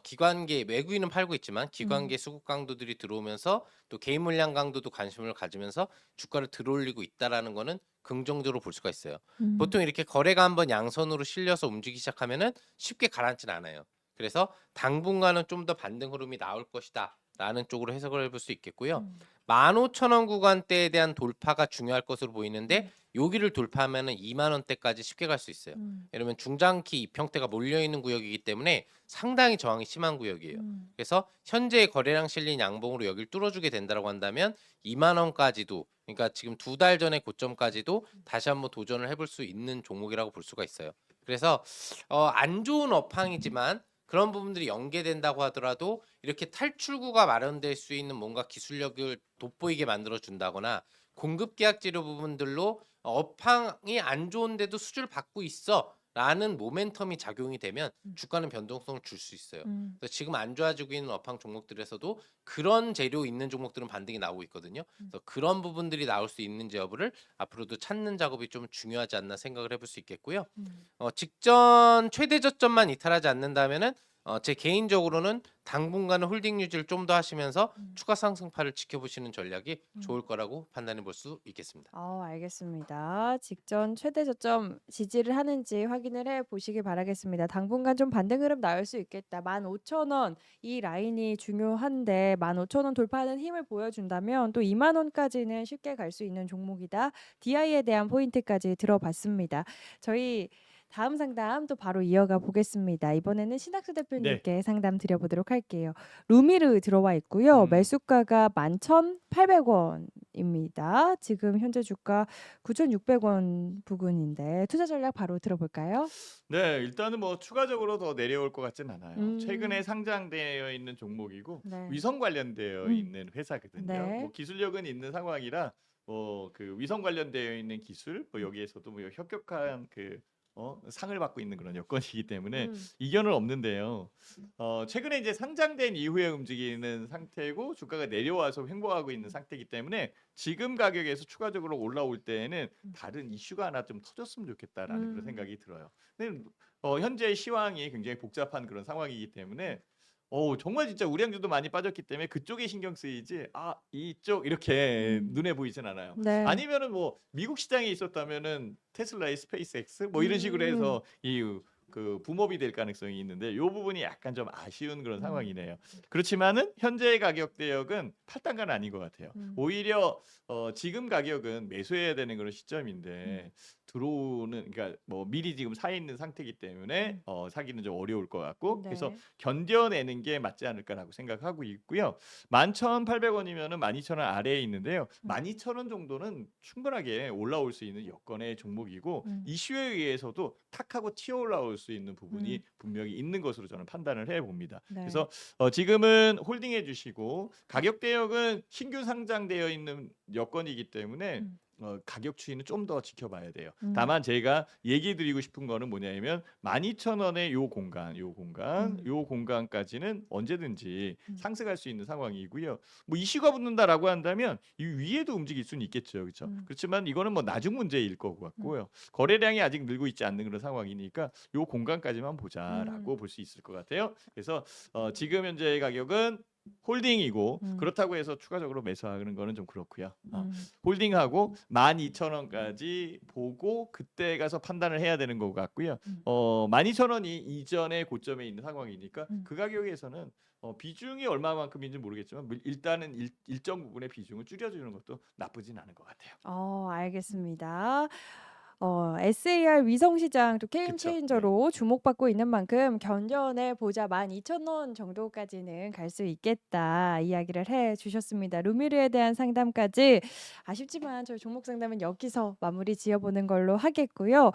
기관계 외국인은 팔고 있지만 기관계 수급 강도들이 들어오면서 또 개인 물량 강도도 관심을 가지면서 주가를 들어올리고 있다라는 거는 긍정적으로 볼 수가 있어요. 보통 이렇게 거래가 한번 양선으로 실려서 움직이기 시작하면은 쉽게 가라앉진 않아요. 그래서 당분간은 좀 더 반등 흐름이 나올 것이다 라는 쪽으로 해석을 해볼 수 있겠고요. 15,000원 구간대에 대한 돌파가 중요할 것으로 보이는데 여기를 돌파하면은 2만 원대까지 쉽게 갈 수 있어요. 이러면 중장기 입형태가 몰려있는 구역이기 때문에 상당히 저항이 심한 구역이에요. 그래서 현재 거래량 실린 양봉으로 여기를 뚫어주게 된다고 한다면 2만 원까지도 그러니까 지금 2달 전의 고점까지도 다시 한번 도전을 해볼 수 있는 종목이라고 볼 수가 있어요. 그래서 안 좋은 업황이지만 그런 부분들이 연계된다고 하더라도 이렇게 탈출구가 마련될 수 있는 뭔가 기술력을 돋보이게 만들어 준다거나 공급 계약 재료 부분들로 업황이 안 좋은데도 수주를 받고 있어 라는 모멘텀이 작용이 되면 주가는 변동성을 줄 수 있어요. 그래서 지금 안 좋아지고 있는 업황 종목들에서도 그런 재료 있는 종목들은 반등이 나오고 있거든요. 그래서 그런 부분들이 나올 수 있는지 여부를 앞으로도 찾는 작업이 좀 중요하지 않나 생각을 해볼 수 있겠고요. 직전 최대 저점만 이탈하지 않는다면은 제 개인적으로는 당분간은 홀딩 유지를 좀 더 하시면서 음. 추가 상승파를 지켜보시는 전략이 음. 좋을 거라고 판단해 볼 수 있겠습니다. 알겠습니다. 직전 최대 저점 지지를 하는지 확인을 해 보시기 바라겠습니다. 당분간 좀 반등 흐름 나올 수 있겠다. 15,000원 이 라인이 중요한데 15,000원 돌파하는 힘을 보여준다면 또 2만 원까지는 쉽게 갈 수 있는 종목이다. DI에 대한 포인트까지 들어봤습니다. 저희 다음 상담 또 바로 이어가 보겠습니다. 이번에는 신학수 대표님께 상담 드려보도록 할게요. 루미르 들어와 있고요. 매수가가 11,800원입니다. 지금 현재 주가 9,600원 부근인데 투자 전략 바로 들어볼까요? 네, 일단은 뭐 추가적으로 더 내려올 것 같진 않아요. 음. 최근에 상장되어 있는 종목이고 네. 위성 관련되어 음. 있는 회사거든요. 네. 뭐 기술력은 있는 상황이라 뭐 그 위성 관련되어 있는 기술, 뭐 여기에서도 뭐 혁혁한 그 상을 받고 있는 그런 여건이기 때문에 이견은 없는데요. 최근에 이제 상장된 이후에 움직이는 상태고 주가가 내려와서 횡보하고 있는 상태이기 때문에 지금 가격에서 추가적으로 올라올 때에는 다른 이슈가 하나 좀 터졌으면 좋겠다라는 그런 생각이 들어요. 근데 현재 시황이 굉장히 복잡한 그런 상황이기 때문에 정말 진짜 우량주도 많이 빠졌기 때문에 그쪽에 신경 쓰이지 이쪽 이렇게 눈에 보이진 않아요. 네. 아니면은 뭐 미국 시장에 있었다면은 테슬라의 스페이스X 뭐 이런 식으로 해서 그 붐업이 될 가능성이 있는데 이 부분이 약간 좀 아쉬운 그런 상황이네요. 그렇지만은 현재 가격 대역은 탈당가는 아닌 것 같아요. 오히려 지금 가격은 매수해야 되는 그런 시점인데 들어오는 그러니까 뭐 미리 지금 사 있는 상태이기 때문에 사기는 좀 어려울 것 같고 그래서 네. 견뎌내는 게 맞지 않을까라고 생각하고 있고요. 11,800원이면은 12,000원 아래에 있는데요. 12,000원 정도는 충분하게 올라올 수 있는 여건의 종목이고 이슈에 의해서도 탁하고 튀어 올라올 수 있는 부분이 분명히 있는 것으로 저는 판단을 해 봅니다. 네. 그래서 지금은 홀딩해 주시고 가격 대역은 신규 상장되어 있는 여건이기 때문에 가격 추이는 좀 더 지켜봐야 돼요. 다만 제가 얘기 드리고 싶은 거는 뭐냐면 12,000원의 요 공간까지는 언제든지 상승할 수 있는 상황이고요. 뭐 이슈가 붙는다라고 한다면 이 위에도 움직일 수는 있겠죠. 그렇죠? 그렇지만 이거는 뭐 나중 문제일 것 같고요. 거래량이 아직 늘고 있지 않는 그런 상황이니까 요 공간까지만 보자라고 볼 수 있을 것 같아요. 그래서 지금 현재의 가격은 홀딩이고 그렇다고 해서 추가적으로 매수하는 거는 좀 그렇고요. 홀딩하고 12,000원까지 보고 그때 가서 판단을 해야 되는 것 같고요. 12,000원이 이전에 고점에 있는 상황이니까 그 가격에서는 비중이 얼마만큼인지 모르겠지만 일단은 일정 부분의 비중을 줄여주는 것도 나쁘진 않은 것 같아요. 알겠습니다. SAR 위성시장 또 게임 그쵸. 체인저로 주목받고 있는 만큼 견뎌내 보자 12,000원 정도까지는 갈 수 있겠다 이야기를 해 주셨습니다. 루미르에 대한 상담까지 아쉽지만 저희 종목 상담은 여기서 마무리 지어보는 걸로 하겠고요.